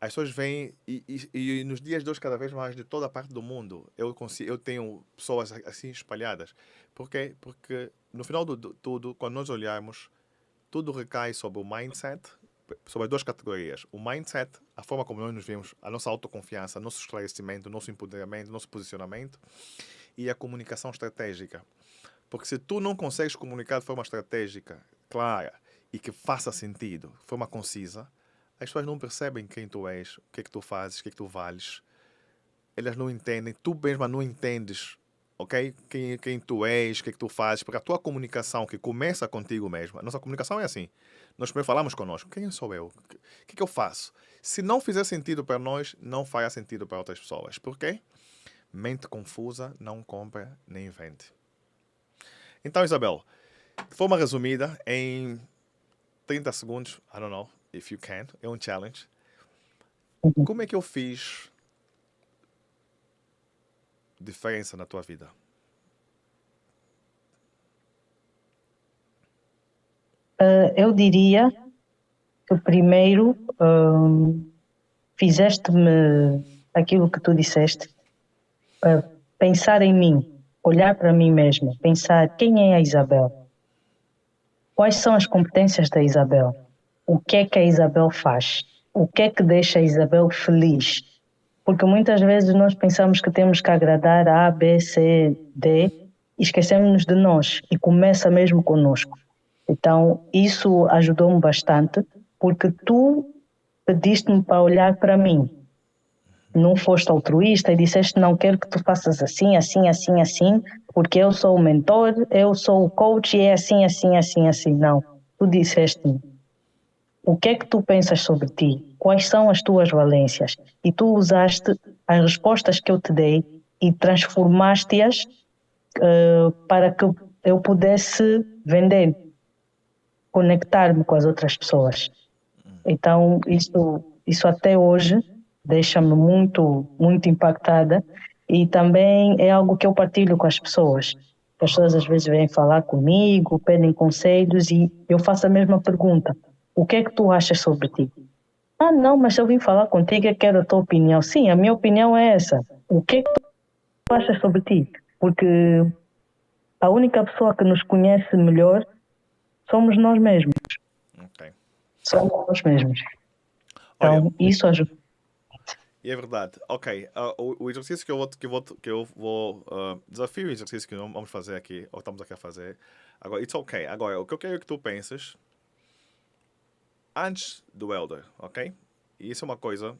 [SPEAKER 1] as pessoas vêm e nos dias de hoje, cada vez mais, de toda a parte do mundo, eu tenho pessoas assim espalhadas. Por quê? Porque no final do tudo, quando nós olharmos, tudo recai sobre o mindset, sobre as duas categorias. O mindset, a forma como nós nos vemos, a nossa autoconfiança, nosso esclarecimento, nosso empoderamento, nosso posicionamento, e a comunicação estratégica. Porque se tu não consegues comunicar de forma estratégica, clara e que faça sentido, de forma concisa, as pessoas não percebem quem tu és, o que é que tu fazes, o que é que tu vales. Elas não entendem, tu mesma não entendes, ok? Quem tu és, o que é que tu fazes, porque a tua comunicação que começa contigo mesmo, a nossa comunicação é assim. Nós primeiro falamos connosco, quem sou eu? O que é que eu faço? Se não fizer sentido para nós, não fará sentido para outras pessoas. Por quê? Mente confusa não compra nem vende. Então, Isabel, de forma resumida, em 30 segundos, I don't know if you can, é um challenge. Como é que eu fiz diferença na tua vida?
[SPEAKER 2] Eu diria que primeiro fizeste-me aquilo que tu disseste, pensar em mim, olhar para mim mesma, pensar quem é a Isabel, quais são as competências da Isabel, o que é que a Isabel faz, o que é que deixa a Isabel feliz. Porque muitas vezes nós pensamos que temos que agradar a B, C, D e esquecemos de nós e começa mesmo conosco. Então, isso ajudou-me bastante, porque tu pediste-me para olhar para mim. Não foste altruísta e disseste não quero que tu faças assim, assim, assim, assim, porque eu sou o mentor, eu sou o coach e é assim, assim, assim, assim. Não. Tu disseste-me o que é que tu pensas sobre ti, quais são as tuas valências e tu usaste as respostas que eu te dei e transformaste-as para que eu pudesse vender, conectar-me com as outras pessoas. Então, isso até hoje deixa-me muito, muito impactada e também é algo que eu partilho com as pessoas. As pessoas às vezes vêm falar comigo, pedem conselhos e eu faço a mesma pergunta. O que é que tu achas sobre ti? Ah, não, mas eu vim falar contigo e quero a tua opinião. Sim, a minha opinião é essa. O que é que tu achas sobre ti? Porque a única pessoa que nos conhece melhor somos nós mesmos.
[SPEAKER 1] Ok.
[SPEAKER 2] Somos nós mesmos.
[SPEAKER 1] Olha,
[SPEAKER 2] Então, isso ajuda.
[SPEAKER 1] e é verdade. Ok, o exercício desafio e exercício que vamos fazer aqui, ou estamos aqui a fazer. Agora, it's ok. Agora, o que eu quero que tu penses antes do Elder, ok? E isso é uma coisa,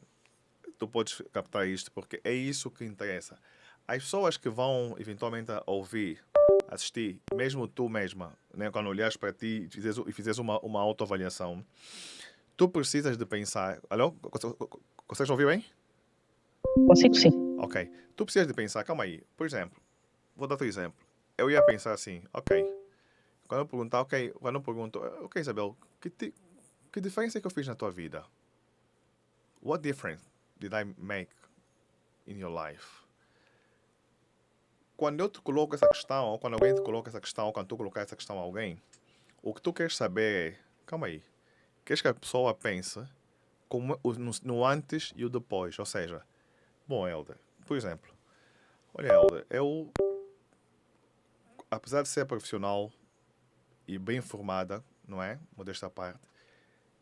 [SPEAKER 1] tu podes captar isto, porque é isso que interessa. As pessoas que vão eventualmente ouvir, assistir, mesmo tu mesma, né, quando olhares para ti e fizeres uma autoavaliação, tu precisas de pensar. Alô? Consegues ouvir bem?
[SPEAKER 2] Consigo sim.
[SPEAKER 1] Ok. Tu precisas de pensar, calma aí. Por exemplo, vou dar outro exemplo. Eu ia pensar assim, ok. Quando eu perguntar, ok, quando eu pergunto, ok, Isabel, que diferença que eu fiz na tua vida? What difference did I make in your life? Quando eu te coloco essa questão, ou quando alguém te coloca essa questão, ou quando tu colocar essa questão a alguém, o que tu queres saber é, calma aí, queres que a pessoa pense como no antes e o depois. Ou seja, bom, Helder, por exemplo, olha, Helder, eu, apesar de ser profissional e bem formada, não é? Modesta parte,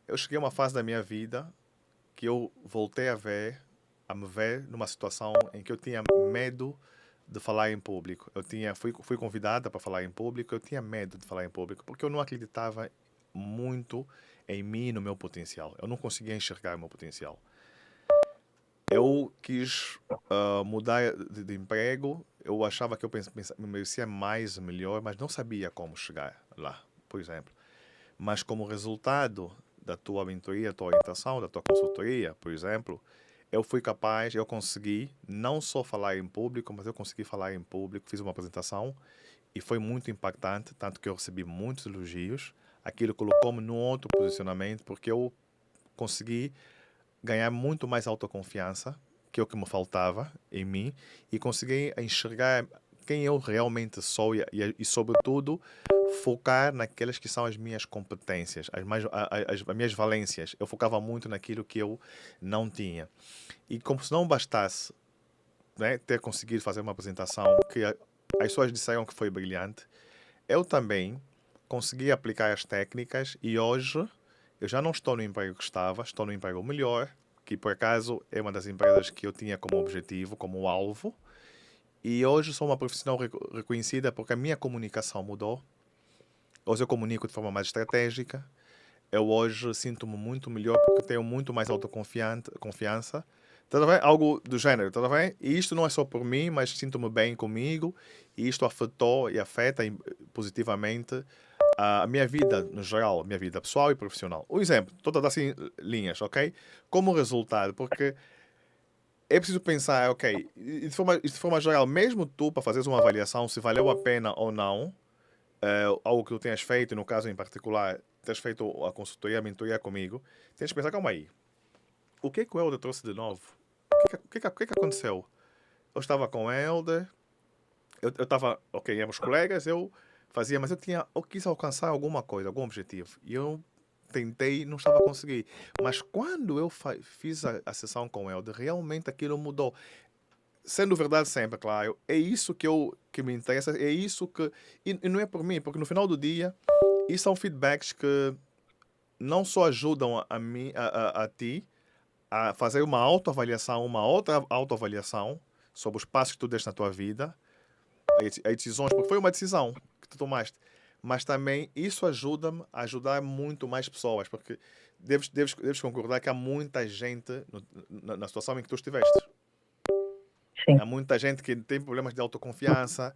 [SPEAKER 1] eu cheguei a uma fase da minha vida que eu voltei a me ver numa situação em que eu tinha medo de falar em público. Fui convidada para falar em público, eu tinha medo de falar em público porque eu não acreditava muito em mim e no meu potencial. Eu não conseguia enxergar o meu potencial. Eu quis mudar de emprego, eu achava que eu me merecia mais e melhor, mas não sabia como chegar lá, por exemplo. Mas como resultado da tua mentoria, da tua orientação, da tua consultoria, por exemplo, eu consegui não só falar em público, mas eu consegui falar em público, fiz uma apresentação e foi muito impactante, tanto que eu recebi muitos elogios. Aquilo colocou-me num outro posicionamento, porque eu consegui ganhar muito mais autoconfiança, que é o que me faltava em mim, e consegui enxergar quem eu realmente sou e sobretudo, focar naquelas que são as minhas competências, as minhas valências. Eu focava muito naquilo que eu não tinha. E como se não bastasse, né, ter conseguido fazer uma apresentação que as pessoas disseram que foi brilhante, eu também consegui aplicar as técnicas e hoje eu já não estou no emprego que estava, estou no emprego melhor, que por acaso é uma das empresas que eu tinha como objetivo, como alvo. E hoje sou uma profissional reconhecida porque a minha comunicação mudou. Hoje eu comunico de forma mais estratégica. Eu hoje sinto-me muito melhor porque tenho muito mais autoconfiança. Tá a ver? Algo do gênero, tá a ver? E isto não é só por mim, mas sinto-me bem comigo. E isto afetou e afeta positivamente a minha vida no geral, a minha vida pessoal e profissional. Um exemplo, estou a dar assim linhas, ok? Como resultado, porque é preciso pensar, ok, e de forma geral, mesmo tu para fazeres uma avaliação se valeu a pena ou não, algo que tu tenhas feito, no caso em particular, tens feito a consultoria, a mentoria comigo, tens que pensar, calma aí, o que é que o Helder trouxe de novo? O que é que aconteceu? Eu estava com o Helder, eu estava, ok, éramos colegas, eu fazia, mas eu quis alcançar alguma coisa, algum objetivo, e eu tentei, não estava a conseguir. Mas quando eu fiz a sessão com o Helder, realmente aquilo mudou. Sendo verdade sempre, claro, é isso que me interessa, é isso que. E não é por mim, porque no final do dia, isso são feedbacks que não só ajudam a mim, a ti, a fazer uma autoavaliação, uma outra autoavaliação sobre os passos que tu deste na tua vida, as decisões, porque foi uma decisão que tu tomaste, mas também isso ajuda-me a ajudar muito mais pessoas, porque deves concordar que há muita gente na situação em que tu estiveste.
[SPEAKER 2] Sim,
[SPEAKER 1] Há muita gente que tem problemas de autoconfiança,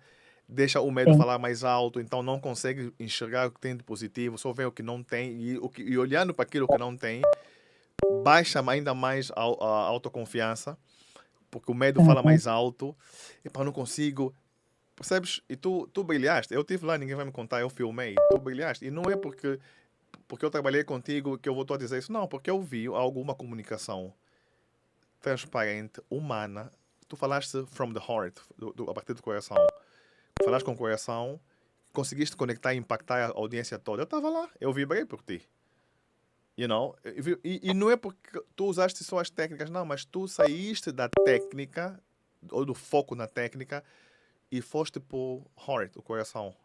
[SPEAKER 1] deixa o medo
[SPEAKER 2] sim,
[SPEAKER 1] falar mais alto, então não consegue enxergar o que tem de positivo, só vê o que não tem e olhando para aquilo que não tem, baixa ainda mais a autoconfiança, porque o medo fala
[SPEAKER 2] uhum,
[SPEAKER 1] mais alto. E para não consigo, percebes? E tu brilhaste. Eu estive lá, ninguém vai me contar, eu filmei. Tu brilhaste. E não é porque eu trabalhei contigo que eu vou a dizer isso, não, porque eu vi alguma comunicação transparente, humana. Tu falaste from the heart, a partir do coração. Falaste com o coração, conseguiste conectar e impactar a audiência toda. Eu estava lá, eu vibrei por ti. You know? E não é porque tu usaste só as técnicas, não, mas tu saíste da técnica, ou do foco na técnica, e foste pro heart, o coração.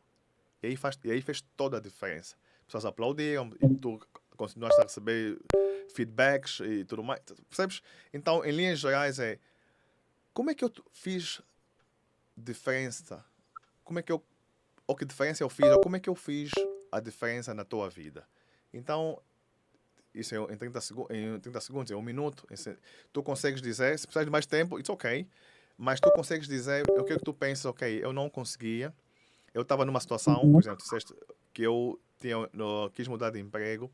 [SPEAKER 1] E aí fez toda a diferença. As pessoas aplaudiram e tu continuaste a receber feedbacks e tudo mais. Percebes? Então, em linhas gerais, como é que eu fiz diferença? Como é que eu, ou que diferença eu fiz, ou como é que eu fiz a diferença na tua vida? Então, isso em 30 segundos, em um minuto, tu consegues dizer, se precisar de mais tempo, it's ok, mas tu consegues dizer o que é que tu pensas, ok, eu não conseguia, eu estava numa situação, por
[SPEAKER 2] uhum,
[SPEAKER 1] exemplo, disseste que eu quis mudar de emprego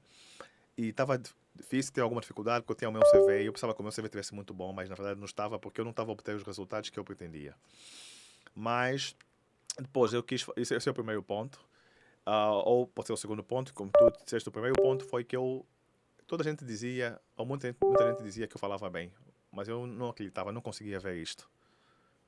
[SPEAKER 1] e estava difícil, ter alguma dificuldade, porque eu tinha o meu CV e eu pensava que o meu CV tivesse muito bom, mas na verdade não estava, porque eu não estava a obter os resultados que eu pretendia. Mas depois eu quis, esse é o primeiro ponto, ou pode ser o segundo ponto, como tu disseste, o primeiro ponto foi que toda a gente dizia, ou muita gente dizia que eu falava bem, mas eu não acreditava, não conseguia ver isto.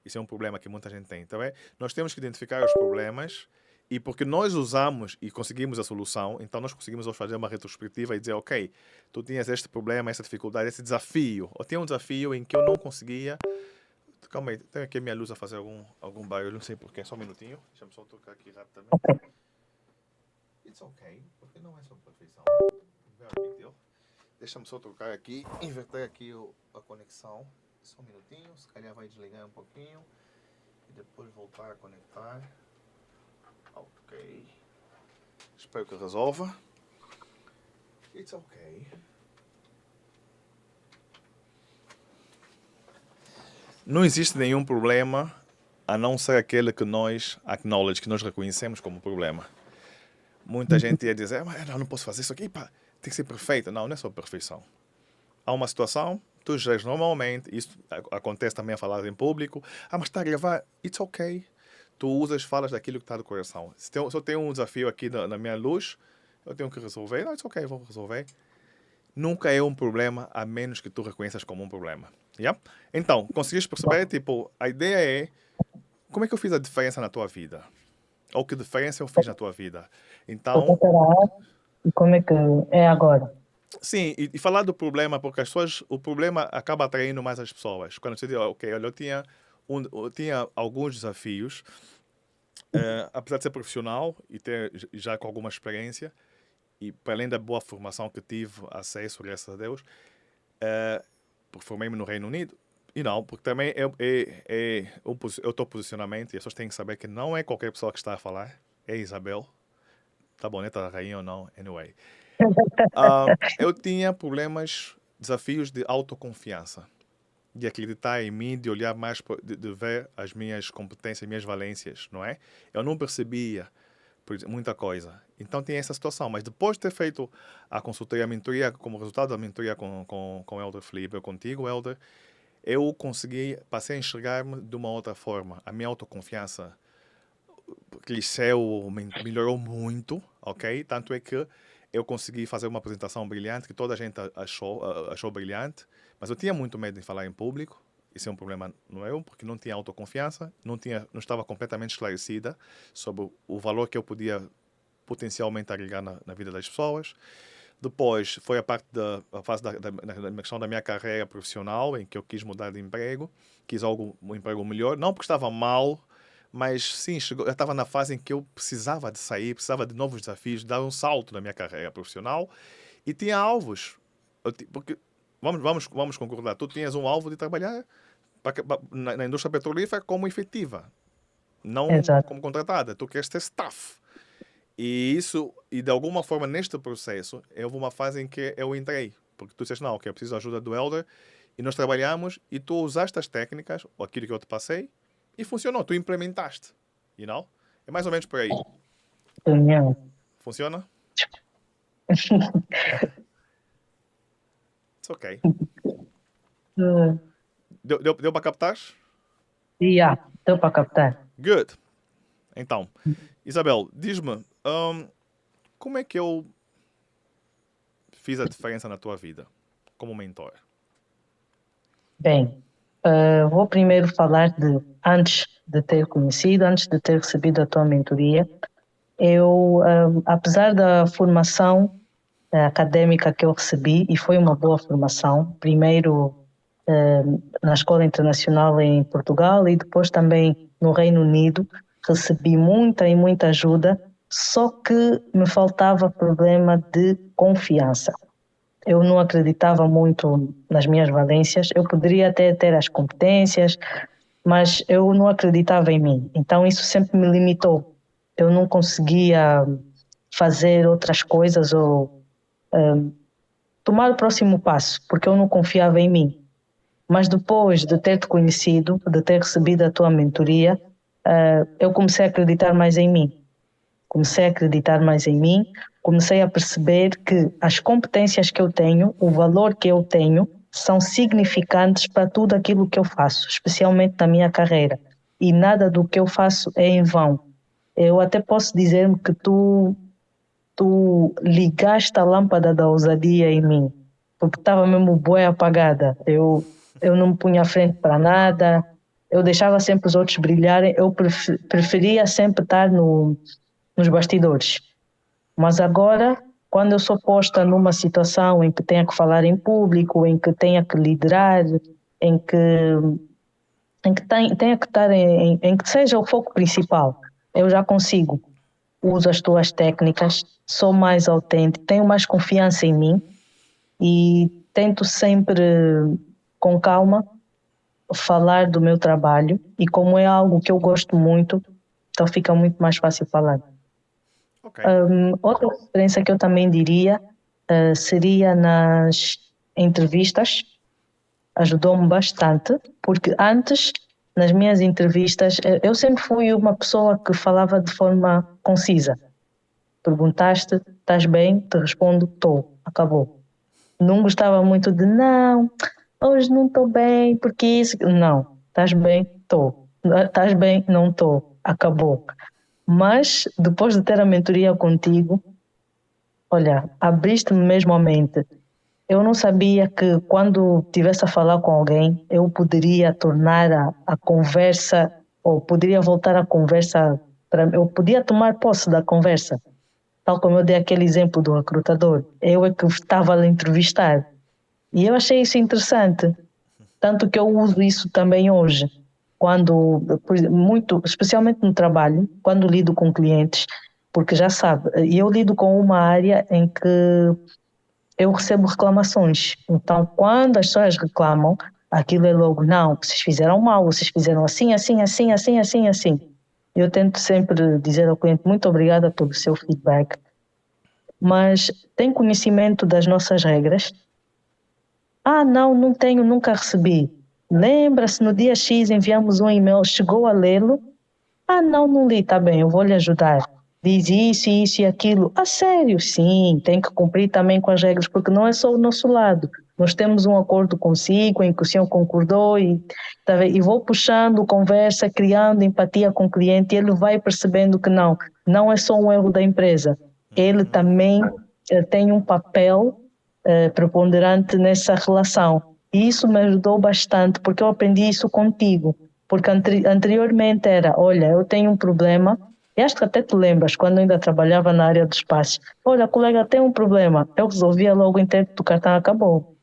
[SPEAKER 1] Isso é um problema que muita gente tem, tá bem? Nós temos que identificar os problemas e porque nós usamos e conseguimos a solução, então nós conseguimos hoje fazer uma retrospectiva e dizer, ok, tu tinhas este problema, essa dificuldade, esse desafio. Ou tinha um desafio em que eu não conseguia. Calma aí, tenho aqui a minha luz a fazer algum barulho, não sei porquê, só um minutinho. Deixa-me só tocar aqui rapidamente.
[SPEAKER 2] ok.
[SPEAKER 1] It's ok, porque não é só perfeição. Very big deal. Deixa-me só trocar aqui, inverter aqui a conexão. Só um minutinho, se calhar vai desligar um pouquinho e depois voltar a conectar. Ok. Espero que resolva. It's ok. Não existe nenhum problema a não ser aquele que nós acknowledge, que nós reconhecemos como problema. Muita
[SPEAKER 2] Uhum,
[SPEAKER 1] gente ia dizer, mas não posso fazer isso aqui, pá, tem que ser perfeito. Não, não é só perfeição. Há uma situação, tu geres normalmente, isso acontece também a falar em público, mas está a gravar, it's ok. Tu usas, falas daquilo que está do coração. Se eu tenho um desafio aqui na minha luz, eu tenho que resolver, não, it's ok, vou resolver. Nunca é um problema, a menos que tu reconheças como um problema. Yeah? Então, conseguiste perceber, tipo, a ideia é, como é que eu fiz a diferença na tua vida? Ou que diferença eu fiz na tua vida?
[SPEAKER 2] Como é
[SPEAKER 1] Então,
[SPEAKER 2] que era antes e como é que é agora?
[SPEAKER 1] sim, e falar do problema, porque as pessoas, o problema acaba atraindo mais as pessoas. Quando você diz, ok, olha, eu tinha alguns desafios, apesar de ser profissional e ter já com alguma experiência, e para além da boa formação que tive acesso, graças a Deus, porque formei-me no Reino Unido, e não, porque também eu estou posicionamento, e as pessoas têm que saber que não é qualquer pessoa que está a falar, é Isabel, tá bom, né? Tá rainha ou não, anyway. Eu tinha problemas, desafios de autoconfiança, de acreditar em mim, de olhar mais, de ver as minhas competências, minhas valências, não é? Eu não percebia muita coisa. Então tinha essa situação. Mas depois de ter feito a consultoria, a mentoria, como resultado da mentoria com o Elder Felipe, contigo, Elder, eu passei a enxergar-me de uma outra forma. A minha autoconfiança cresceu, melhorou muito, ok? Tanto é que eu consegui fazer uma apresentação brilhante, que toda a gente achou brilhante, mas eu tinha muito medo de falar em público. Isso é um problema no eu, porque não tinha autoconfiança, não estava completamente esclarecida sobre o valor que eu podia potencialmente agregar na vida das pessoas. Depois foi a fase da questão da minha carreira profissional, em que eu quis mudar de emprego, quis um emprego melhor, não porque estava mal, mas sim, eu estava na fase em que eu precisava de sair, precisava de novos desafios, de dar um salto na minha carreira profissional e tinha alvos. Porque, vamos concordar, tu tinhas um alvo de trabalhar na indústria petrolífera como efetiva, não
[SPEAKER 2] Exato.
[SPEAKER 1] como contratada. Tu queres ter staff. E de alguma forma, neste processo, houve uma fase em que eu entrei. Porque tu disseste, não, ok, eu preciso da ajuda do Elder. E nós trabalhamos e tu usaste as técnicas, ou aquilo que eu te passei, e funcionou. Tu implementaste. You know? É mais ou menos por aí.
[SPEAKER 2] Opinião.
[SPEAKER 1] Funciona? It's ok. Deu para captar?
[SPEAKER 2] Yeah, deu para captar.
[SPEAKER 1] Good. Então, Isabel, diz-me, como é que eu fiz a diferença na tua vida como mentor?
[SPEAKER 2] Bem, vou primeiro falar de antes de ter conhecido, antes de ter recebido a tua mentoria. Eu, apesar da formação académica que eu recebi, e foi uma boa formação, primeiro na Escola Internacional em Portugal e depois também no Reino Unido, recebi muita e muita ajuda, só que me faltava problema de confiança. Eu não acreditava muito nas minhas valências, eu poderia até ter as competências, mas eu não acreditava em mim, então isso sempre me limitou. Eu não conseguia fazer outras coisas ou tomar o próximo passo, porque eu não confiava em mim. Mas depois de ter te conhecido, de ter recebido a tua mentoria, eu comecei a acreditar mais em mim. Comecei a acreditar mais em mim, comecei a perceber que as competências que eu tenho, o valor que eu tenho, são significantes para tudo aquilo que eu faço, especialmente na minha carreira. E nada do que eu faço é em vão. Eu até posso dizer que tu ligaste a lâmpada da ousadia em mim, porque estava mesmo bué apagada. Eu não me punha à frente para nada, eu deixava sempre os outros brilharem, eu preferia sempre estar nos bastidores. Mas agora, quando eu sou posta numa situação em que tenha que falar em público, em que tenha que liderar, em que, tenha que estar em que seja o foco principal, eu já consigo. Uso as tuas técnicas, sou mais autêntico, tenho mais confiança em mim e tento sempre, com calma, falar do meu trabalho e como é algo que eu gosto muito, então fica muito mais fácil falar.
[SPEAKER 1] Ok.
[SPEAKER 2] Outra diferença que eu também diria seria nas entrevistas, ajudou-me bastante, porque antes, nas minhas entrevistas, eu sempre fui uma pessoa que falava de forma concisa. Perguntaste, estás bem? Te respondo, estou, acabou. Não gostava muito de, não, hoje não estou bem, porque isso. Não, estás bem? Estou. Estás bem? Não estou, acabou. Mas, depois de ter a mentoria contigo, olha, abriste-me mesmo a mente. Eu não sabia que quando estivesse a falar com alguém, eu poderia tornar a conversa, ou poderia voltar a conversa Eu podia tomar posse da conversa, tal como eu dei aquele exemplo do recrutador. Eu é que estava a lhe entrevistar. E eu achei isso interessante, tanto que eu uso isso também hoje, quando, muito, especialmente no trabalho, quando lido com clientes, porque já sabe, eu lido com uma área em que eu recebo reclamações. Então, quando as pessoas reclamam, aquilo é logo, não, vocês fizeram mal, vocês fizeram assim, assim, assim, assim, assim, assim. Eu tento sempre dizer ao cliente, muito obrigada pelo seu feedback, mas tem conhecimento das nossas regras? Ah, não, não tenho, nunca recebi. Lembra-se, no dia X enviamos um e-mail, chegou a lê-lo? Ah, não, não li, tá bem, eu vou lhe ajudar. Diz isso e aquilo. Ah, sério? Sim, tem que cumprir também com as regras, porque não é só o nosso lado. Nós temos um acordo consigo, em que o senhor concordou e vou puxando conversa, criando empatia com o cliente e ele vai percebendo que não é só um erro da empresa. Ele também tem um papel preponderante nessa relação. E isso me ajudou bastante, porque eu aprendi isso contigo. Porque anteriormente era, olha, eu tenho um problema, e acho que até te lembras, quando eu ainda trabalhava na área dos espaços. Olha, colega, tem um problema. Eu resolvia logo em tempo, o cartão acabou.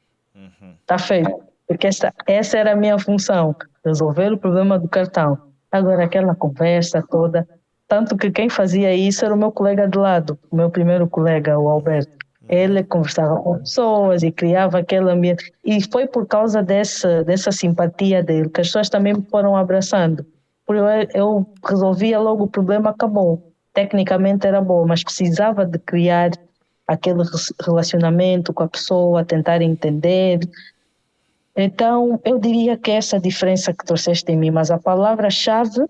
[SPEAKER 2] Está feito. Porque essa era a minha função, resolver o problema do cartão. Agora, aquela conversa toda, tanto que quem fazia isso era o meu colega de lado, o meu primeiro colega, o Alberto. Ele conversava com pessoas e criava aquele ambiente. E foi por causa dessa simpatia dele que as pessoas também me foram abraçando. Porque eu resolvia logo o problema, acabou. Tecnicamente era bom, mas precisava de criar aquele relacionamento com a pessoa, tentar entender. Então, eu diria que essa diferença que trouxeste em mim, mas a palavra-chave,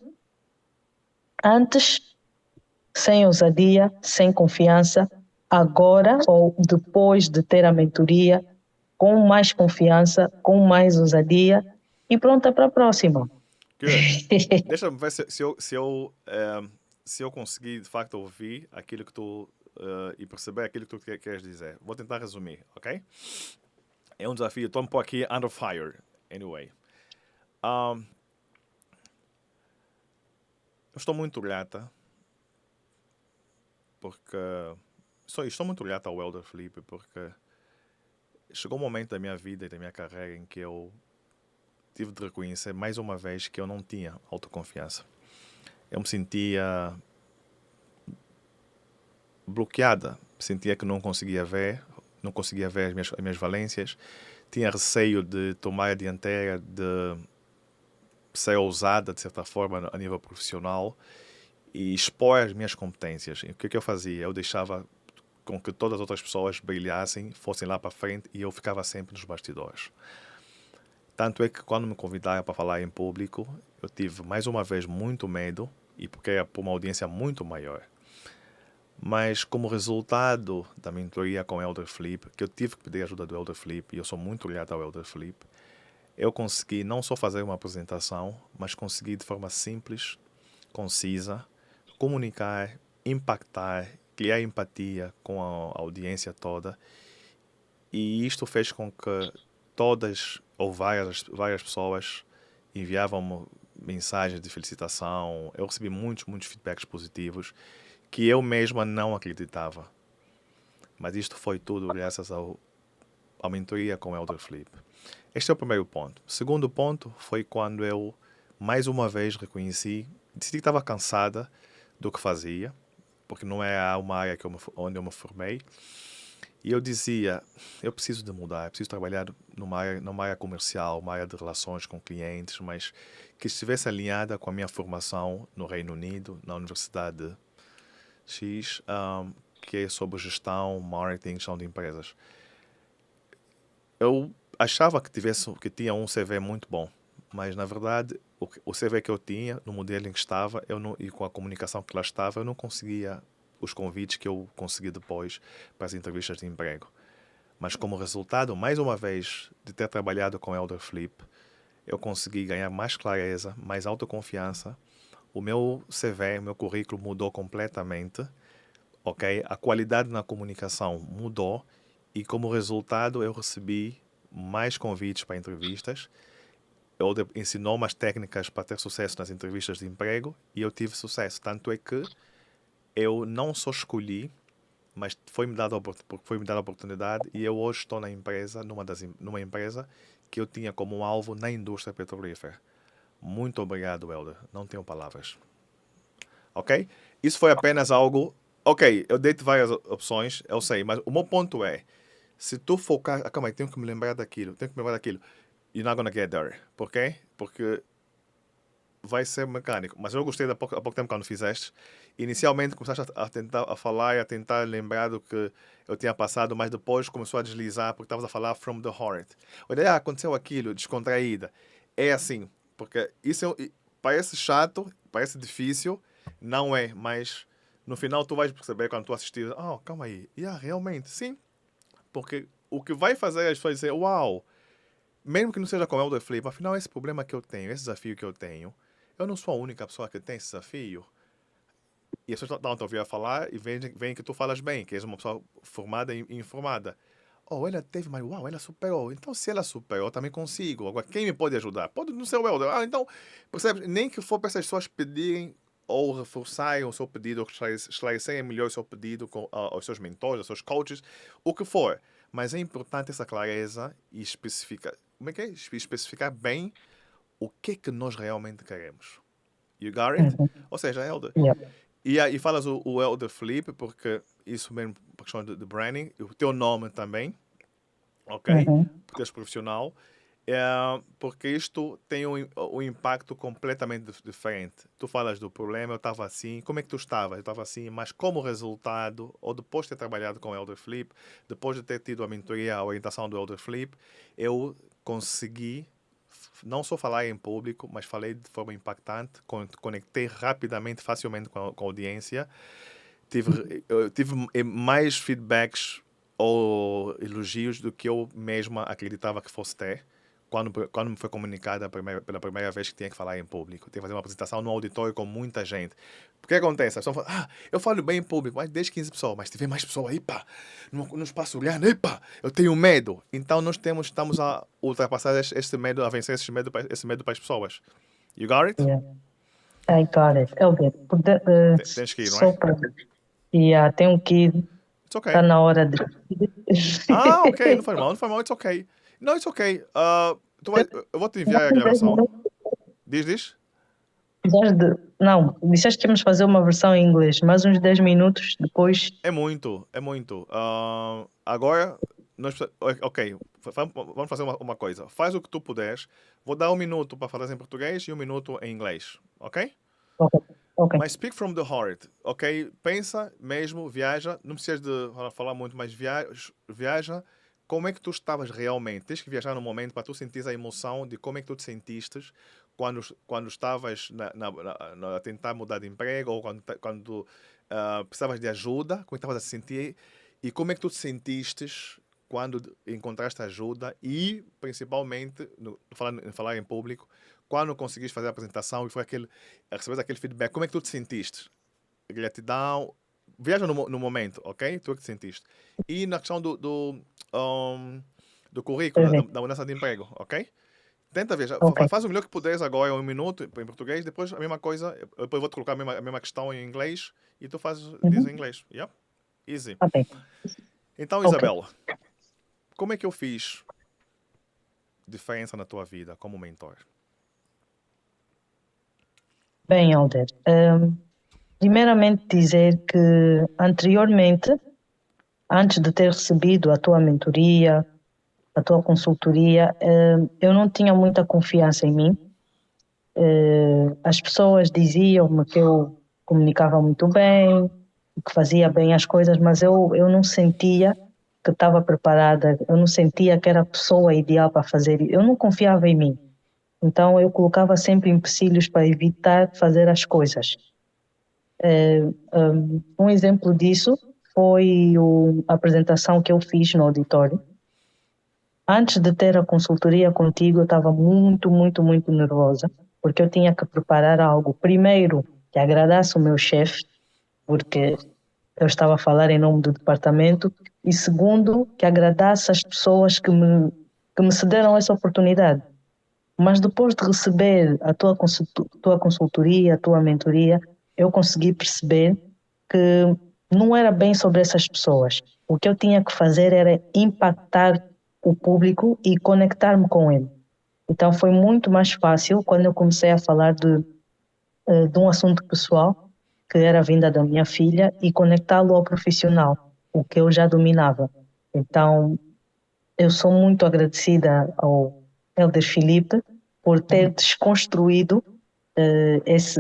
[SPEAKER 2] antes, sem ousadia, sem confiança, agora ou depois de ter a mentoria, com mais confiança, com mais ousadia e pronta para a próxima.
[SPEAKER 1] Good. Deixa-me ver se eu conseguir de facto ouvir aquilo que tu e perceber aquilo que tu queres dizer. Vou tentar resumir, ok? É um desafio. Estou um pouco aqui under fire. Anyway. Eu estou muito grata porque estou muito grato ao Elder Felipe porque chegou um momento da minha vida e da minha carreira em que eu tive de reconhecer mais uma vez que eu não tinha autoconfiança. Eu me sentia bloqueada, sentia que não conseguia ver as minhas valências, tinha receio de tomar a dianteira, de ser ousada de certa forma a nível profissional e expor as minhas competências. E o que eu fazia? Eu deixava com que todas as outras pessoas brilhassem, fossem lá para frente e eu ficava sempre nos bastidores. Tanto é que quando me convidaram para falar em público, eu tive mais uma vez muito medo, e porque era para uma audiência muito maior. Mas como resultado da mentoria com o Elder Felipe, que eu tive que pedir ajuda do Elder Felipe, e eu sou muito grato ao Elder Felipe, eu consegui não só fazer uma apresentação, mas consegui de forma simples, concisa, comunicar, impactar, criar empatia com a audiência toda. E isto fez com que todas ou várias pessoas enviavam-me mensagens de felicitação. Eu recebi muitos feedbacks positivos que eu mesma não acreditava. Mas isto foi tudo graças à mentoria com o Elder Felipe. Este é o primeiro ponto. O segundo ponto foi quando eu, mais uma vez, decidi que estava cansada do que fazia, porque não é uma área onde eu me formei. E eu dizia, eu preciso de mudar, eu preciso trabalhar numa área comercial, uma área de relações com clientes, mas que estivesse alinhada com a minha formação no Reino Unido, na Universidade X, que é sobre gestão, marketing, gestão de empresas. Eu achava que tinha um CV muito bom, mas na verdade o CV que eu tinha, no modelo em que estava, e com a comunicação que lá estava, eu não conseguia os convites que eu consegui depois para as entrevistas de emprego. Mas como resultado, mais uma vez, de ter trabalhado com Elder Flip, eu consegui ganhar mais clareza, mais autoconfiança. O meu CV, o meu currículo mudou completamente, ok? A qualidade na comunicação mudou e como resultado eu recebi mais convites para entrevistas Elder ensinou-me as técnicas para ter sucesso nas entrevistas de emprego e eu tive sucesso. Tanto é que eu não só escolhi, mas foi-me dada a oportunidade e eu hoje estou na empresa, numa empresa que eu tinha como alvo na indústria petrolífera. Muito obrigado, Elder. Não tenho palavras. Ok? Isso foi apenas algo. Ok, eu dei-te várias opções, eu sei, mas o meu ponto é: se tu focar. Ah, calma aí, tenho que me lembrar daquilo, You're not gonna get there. Por quê? Porque vai ser mecânico. Mas eu gostei há pouco tempo quando fizeste. Inicialmente começaste a tentar a falar e a tentar lembrar do que eu tinha passado, mas depois começou a deslizar porque estavas a falar from the heart. Olha, aconteceu aquilo, descontraída. É assim, porque parece chato, parece difícil, não é, mas no final tu vais perceber quando tu assistir, calma aí, realmente, sim, porque o que vai fazer as pessoas dizer, uau, mesmo que não seja com o Elder Flip, afinal esse problema que eu tenho, esse desafio que eu não sou a única pessoa que tem esse desafio. E as pessoas estão a ouvir a falar e veem que tu falas bem, que és uma pessoa formada e informada. Oh, ela teve, mas uau, ela superou. Então, se ela superou, eu também consigo. Agora, quem me pode ajudar? Pode não ser o Elder. Então, percebe? Nem que for para essas pessoas pedirem ou reforçarem o seu pedido, ou esclarecerem melhor o seu pedido aos seus mentores, aos seus coaches, o que for. Mas é importante essa clareza e especificar. Como é que é? Especificar bem o que é que nós realmente queremos. You got it?
[SPEAKER 2] Uhum.
[SPEAKER 1] Ou seja, Elder.
[SPEAKER 2] Yeah.
[SPEAKER 1] E falas o Elder Flip, porque isso mesmo, por questão de branding, o teu nome também, ok?
[SPEAKER 2] Uhum.
[SPEAKER 1] Por teres profissional, porque isto tem um impacto completamente diferente. Tu falas do problema, eu estava assim, como é que tu estavas? Eu estava assim, mas como resultado, ou depois de ter trabalhado com o Elder Flip, depois de ter tido a mentoria, a orientação do Elder Flip, eu consegui não só falar em público, mas falei de forma impactante, conectei rapidamente, facilmente com a audiência, tive mais feedbacks ou elogios do que eu mesma acreditava que fosse ter. Quando me foi comunicada pela primeira vez que tinha que falar em público, tinha que fazer uma apresentação num auditório com muita gente. Porque acontece? As pessoas falam, eu falo bem em público, mas 10, 15 pessoas, mas se tiver mais pessoas aí, pá, no espaço grande, pá, eu tenho medo. Então estamos a ultrapassar esse medo, a vencer esse medo para as pessoas. You got it?
[SPEAKER 2] Yeah. I got it. Elder,
[SPEAKER 1] Tens que ir, não
[SPEAKER 2] só
[SPEAKER 1] é?
[SPEAKER 2] para. Yeah, tenho que ir.
[SPEAKER 1] It's
[SPEAKER 2] Está
[SPEAKER 1] okay.
[SPEAKER 2] na hora de.
[SPEAKER 1] Ok, não faz mal, it's okay. Não, it's okay. Eu vou te enviar a gravação. Diz?
[SPEAKER 2] Não, disseste que íamos fazer uma versão em inglês, mais uns 10 minutos depois.
[SPEAKER 1] É muito, é muito. Agora, ok, vamos fazer uma coisa. Faz o que tu puderes. Vou dar 1 minuto para falar em português e 1 minuto em inglês, ok?
[SPEAKER 2] Ok, ok.
[SPEAKER 1] Mas speak from the heart, ok? Pensa mesmo, viaja. Não precisas de falar muito, mas viaja. Como é que tu estavas realmente? Tens que viajar no momento para tu sentir a emoção de como é que tu te sentiste quando estavas a tentar mudar de emprego ou quando precisavas de ajuda, como é que estavas a se sentir e como é que tu te sentiste quando encontraste ajuda e, principalmente, falar em público, quando conseguiste fazer a apresentação e recebeste aquele feedback, como é que tu te sentiste? Gratidão. Viaja no momento, ok? Tu é que te sentiste. E na questão do currículo, da mudança de emprego, ok? Tenta ver,
[SPEAKER 2] Ok.
[SPEAKER 1] faz o melhor que puderes agora, 1 minuto em português, depois a mesma coisa, depois vou-te colocar a mesma questão em inglês e tu diz em inglês. Yeah? Easy.
[SPEAKER 2] Tá bem.
[SPEAKER 1] Então,
[SPEAKER 2] Ok.
[SPEAKER 1] Isabela, como é que eu fiz diferença na tua vida como mentor?
[SPEAKER 2] Bem, Alder, primeiramente dizer que anteriormente, antes de ter recebido a tua mentoria, a tua consultoria, eu não tinha muita confiança em mim. As pessoas diziam-me que eu comunicava muito bem, que fazia bem as coisas, mas eu não sentia que estava preparada, eu não sentia que era a pessoa ideal para fazer, eu não confiava em mim. Então eu colocava sempre empecilhos para evitar fazer as coisas. Um exemplo disso foi a apresentação que eu fiz no auditório. Antes de ter a consultoria contigo, eu estava muito, muito, muito nervosa, porque eu tinha que preparar algo, primeiro, que agradasse o meu chefe, porque eu estava a falar em nome do departamento, e segundo, que agradasse as pessoas que me cederam essa oportunidade. Mas depois de receber a tua consultoria, a tua mentoria, eu consegui perceber que não era bem sobre essas pessoas. O que eu tinha que fazer era impactar o público e conectar-me com ele. Então foi muito mais fácil quando eu comecei a falar de um assunto pessoal, que era a vinda da minha filha, e conectá-lo ao profissional, o que eu já dominava. Então, eu sou muito agradecida ao Elder Filipe por ter desconstruído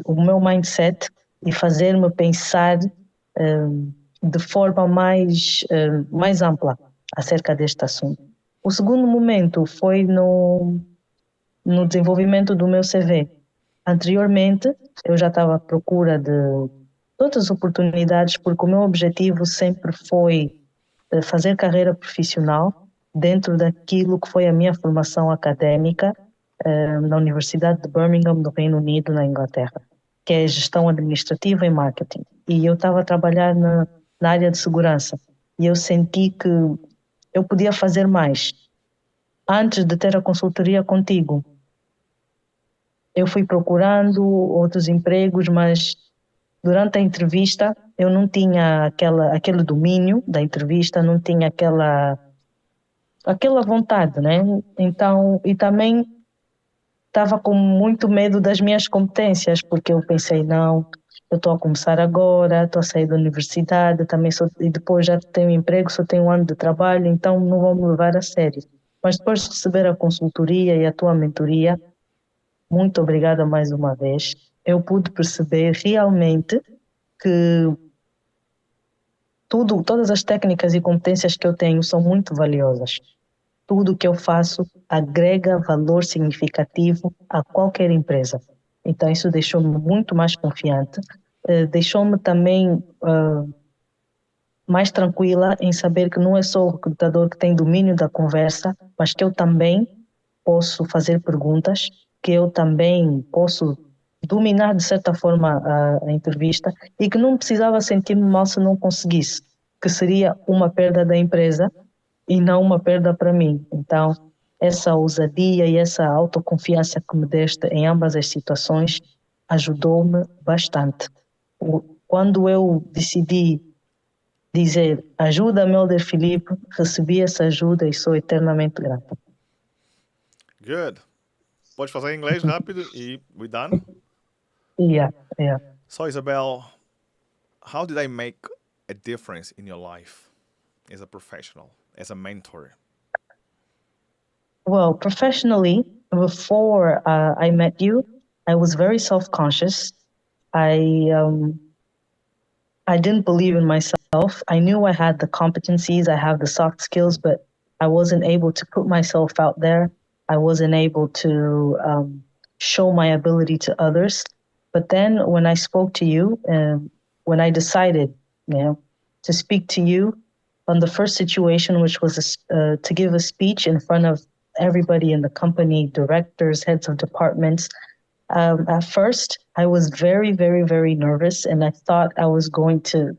[SPEAKER 2] o meu mindset e fazer-me pensar de forma mais ampla acerca deste assunto. O segundo momento foi no desenvolvimento do meu CV. Anteriormente, eu já estava à procura de todas as oportunidades, porque o meu objetivo sempre foi fazer carreira profissional dentro daquilo que foi a minha formação académica na Universidade de Birmingham, no Reino Unido, na Inglaterra, que é gestão administrativa e marketing. E eu estava a trabalhar na área de segurança e eu senti que eu podia fazer mais. Antes de ter a consultoria contigo, eu fui procurando outros empregos, mas durante a entrevista eu não tinha aquele domínio da entrevista, não tinha aquela vontade, né? Então, e também estava com muito medo das minhas competências, porque eu pensei, não, eu estou a começar agora, estou a sair da universidade, e depois já tenho emprego, só tenho um ano de trabalho, então não vou me levar a sério. Mas depois de receber a consultoria e a tua mentoria, muito obrigada mais uma vez. Eu pude perceber realmente que todas as técnicas e competências que eu tenho são muito valiosas. Tudo que eu faço agrega valor significativo a qualquer empresa. Então, isso deixou-me muito mais confiante, deixou-me também mais tranquila em saber que não é só o recrutador que tem domínio da conversa, mas que eu também posso fazer perguntas, que eu também posso dominar de certa forma a entrevista e que não precisava sentir-me mal se não conseguisse, que seria uma perda da empresa e não uma perda para mim. Então, essa ousadia e essa autoconfiança que me deste em ambas as situações ajudou-me bastante. Quando eu decidi dizer ajuda, Melder Filipe, recebi essa ajuda e sou eternamente grata.
[SPEAKER 1] Good. Pode fazer em inglês rápido e we done?
[SPEAKER 2] Yeah.
[SPEAKER 1] So, Isabel, how did I make a difference in your life as a professional, as a mentor?
[SPEAKER 2] Well, professionally, before I met you, I was very self-conscious. I didn't believe in myself. I knew I had the competencies, I have the soft skills, but I wasn't able to put myself out there. I wasn't able to show my ability to others. But then when I spoke to you, when I decided, to speak to you on the first situation, which was to give a speech in front of everybody in the company, directors, heads of departments, at first, I was very, very, very nervous, and I thought I was going to,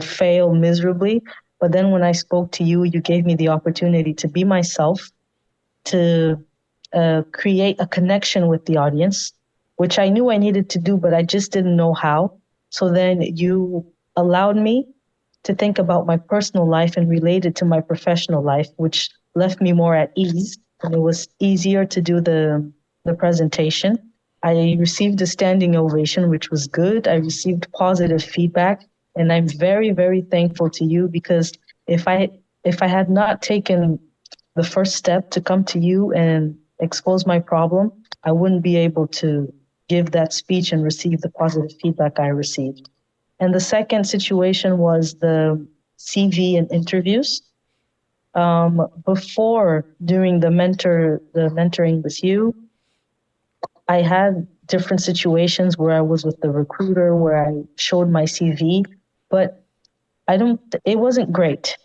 [SPEAKER 2] fail miserably. But then when I spoke to you, you gave me the opportunity to be myself, to create a connection with the audience, which I knew I needed to do, but I just didn't know how. So then you allowed me to think about my personal life and relate it to my professional life, which left me more at ease, and it was easier to do the presentation. I received a standing ovation, which was good. I received positive feedback, and I'm very, very thankful to you, because if I had not taken the first step to come to you and expose my problem, I wouldn't be able to give that speech and receive the positive feedback I received. And the second situation was the CV and interviews. Before doing the mentoring with you, I had different situations where I was with the recruiter, where I showed my CV, but it wasn't great,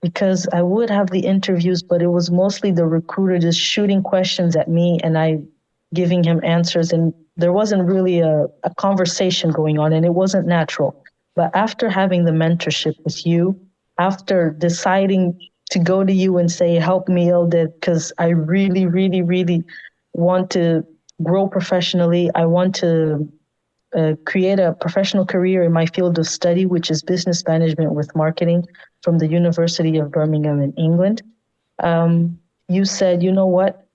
[SPEAKER 2] because I would have the interviews, but it was mostly the recruiter just shooting questions at me and I giving him answers, and there wasn't really a conversation going on, and it wasn't natural. But after having the mentorship with you, after deciding to go to you and say, help me, Eldad, because I really, really, really want to grow professionally. I want to create a professional career in my field of study, which is business management with marketing from the University of Birmingham in England. You said, you know what?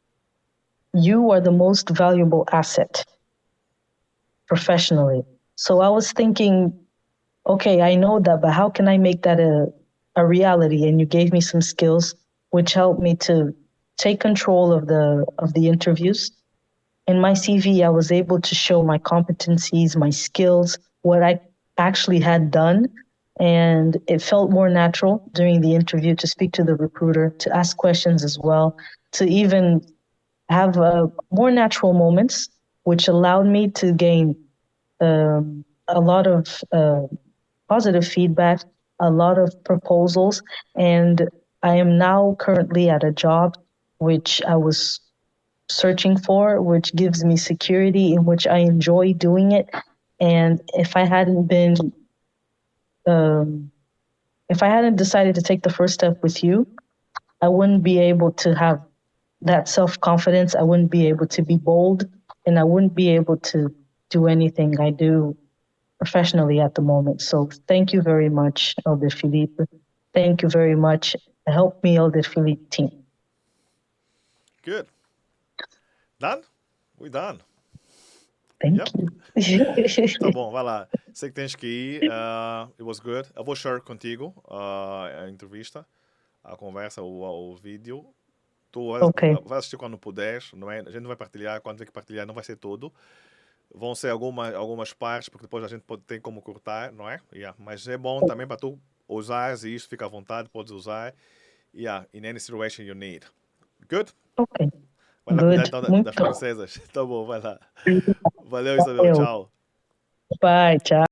[SPEAKER 2] You are the most valuable asset professionally. So I was thinking, okay, I know that, but how can I make that a reality? And you gave me some skills which helped me to take control of the interviews. In my CV, I was able to show my competencies, my skills, what I actually had done. And it felt more natural during the interview to speak to the recruiter, to ask questions as well, to even have more natural moments, which allowed me to gain a lot of positive feedback, a lot of proposals. And I am now currently at a job which I was searching for, which gives me security, in which I enjoy doing it. And if I hadn't decided to take the first step with you, I wouldn't be able to have that self-confidence. I wouldn't be able to be bold, and I wouldn't be able to do anything I do professionally at the moment. So thank you very much, Elder Philippe. Thank you very much. Help me, Elder Philippe team.
[SPEAKER 1] Good. Done? We done.
[SPEAKER 2] Thank
[SPEAKER 1] Yep.
[SPEAKER 2] you.
[SPEAKER 1] Tá bom, vai lá. Sei que tens que ir. It was good. Eu vou share contigo a entrevista, a conversa, o vídeo. Tu
[SPEAKER 2] Ok.
[SPEAKER 1] vai assistir quando puderes, não é? A gente não vai partilhar, quando tiver que partilhar não vai ser tudo. Vão ser algumas partes, porque depois a gente tem como cortar, não é? Yeah. Mas é bom também para tu usares e isto, fica à vontade, podes usar. Yeah, in any situation you need. Good?
[SPEAKER 2] Ok.
[SPEAKER 1] Vai lá cuidar
[SPEAKER 2] Good.
[SPEAKER 1] então das
[SPEAKER 2] Muito
[SPEAKER 1] princesas. Tá bom, vai lá. Valeu, Isabel.
[SPEAKER 2] bom.
[SPEAKER 1] Tchau.
[SPEAKER 2] Bye. Tchau.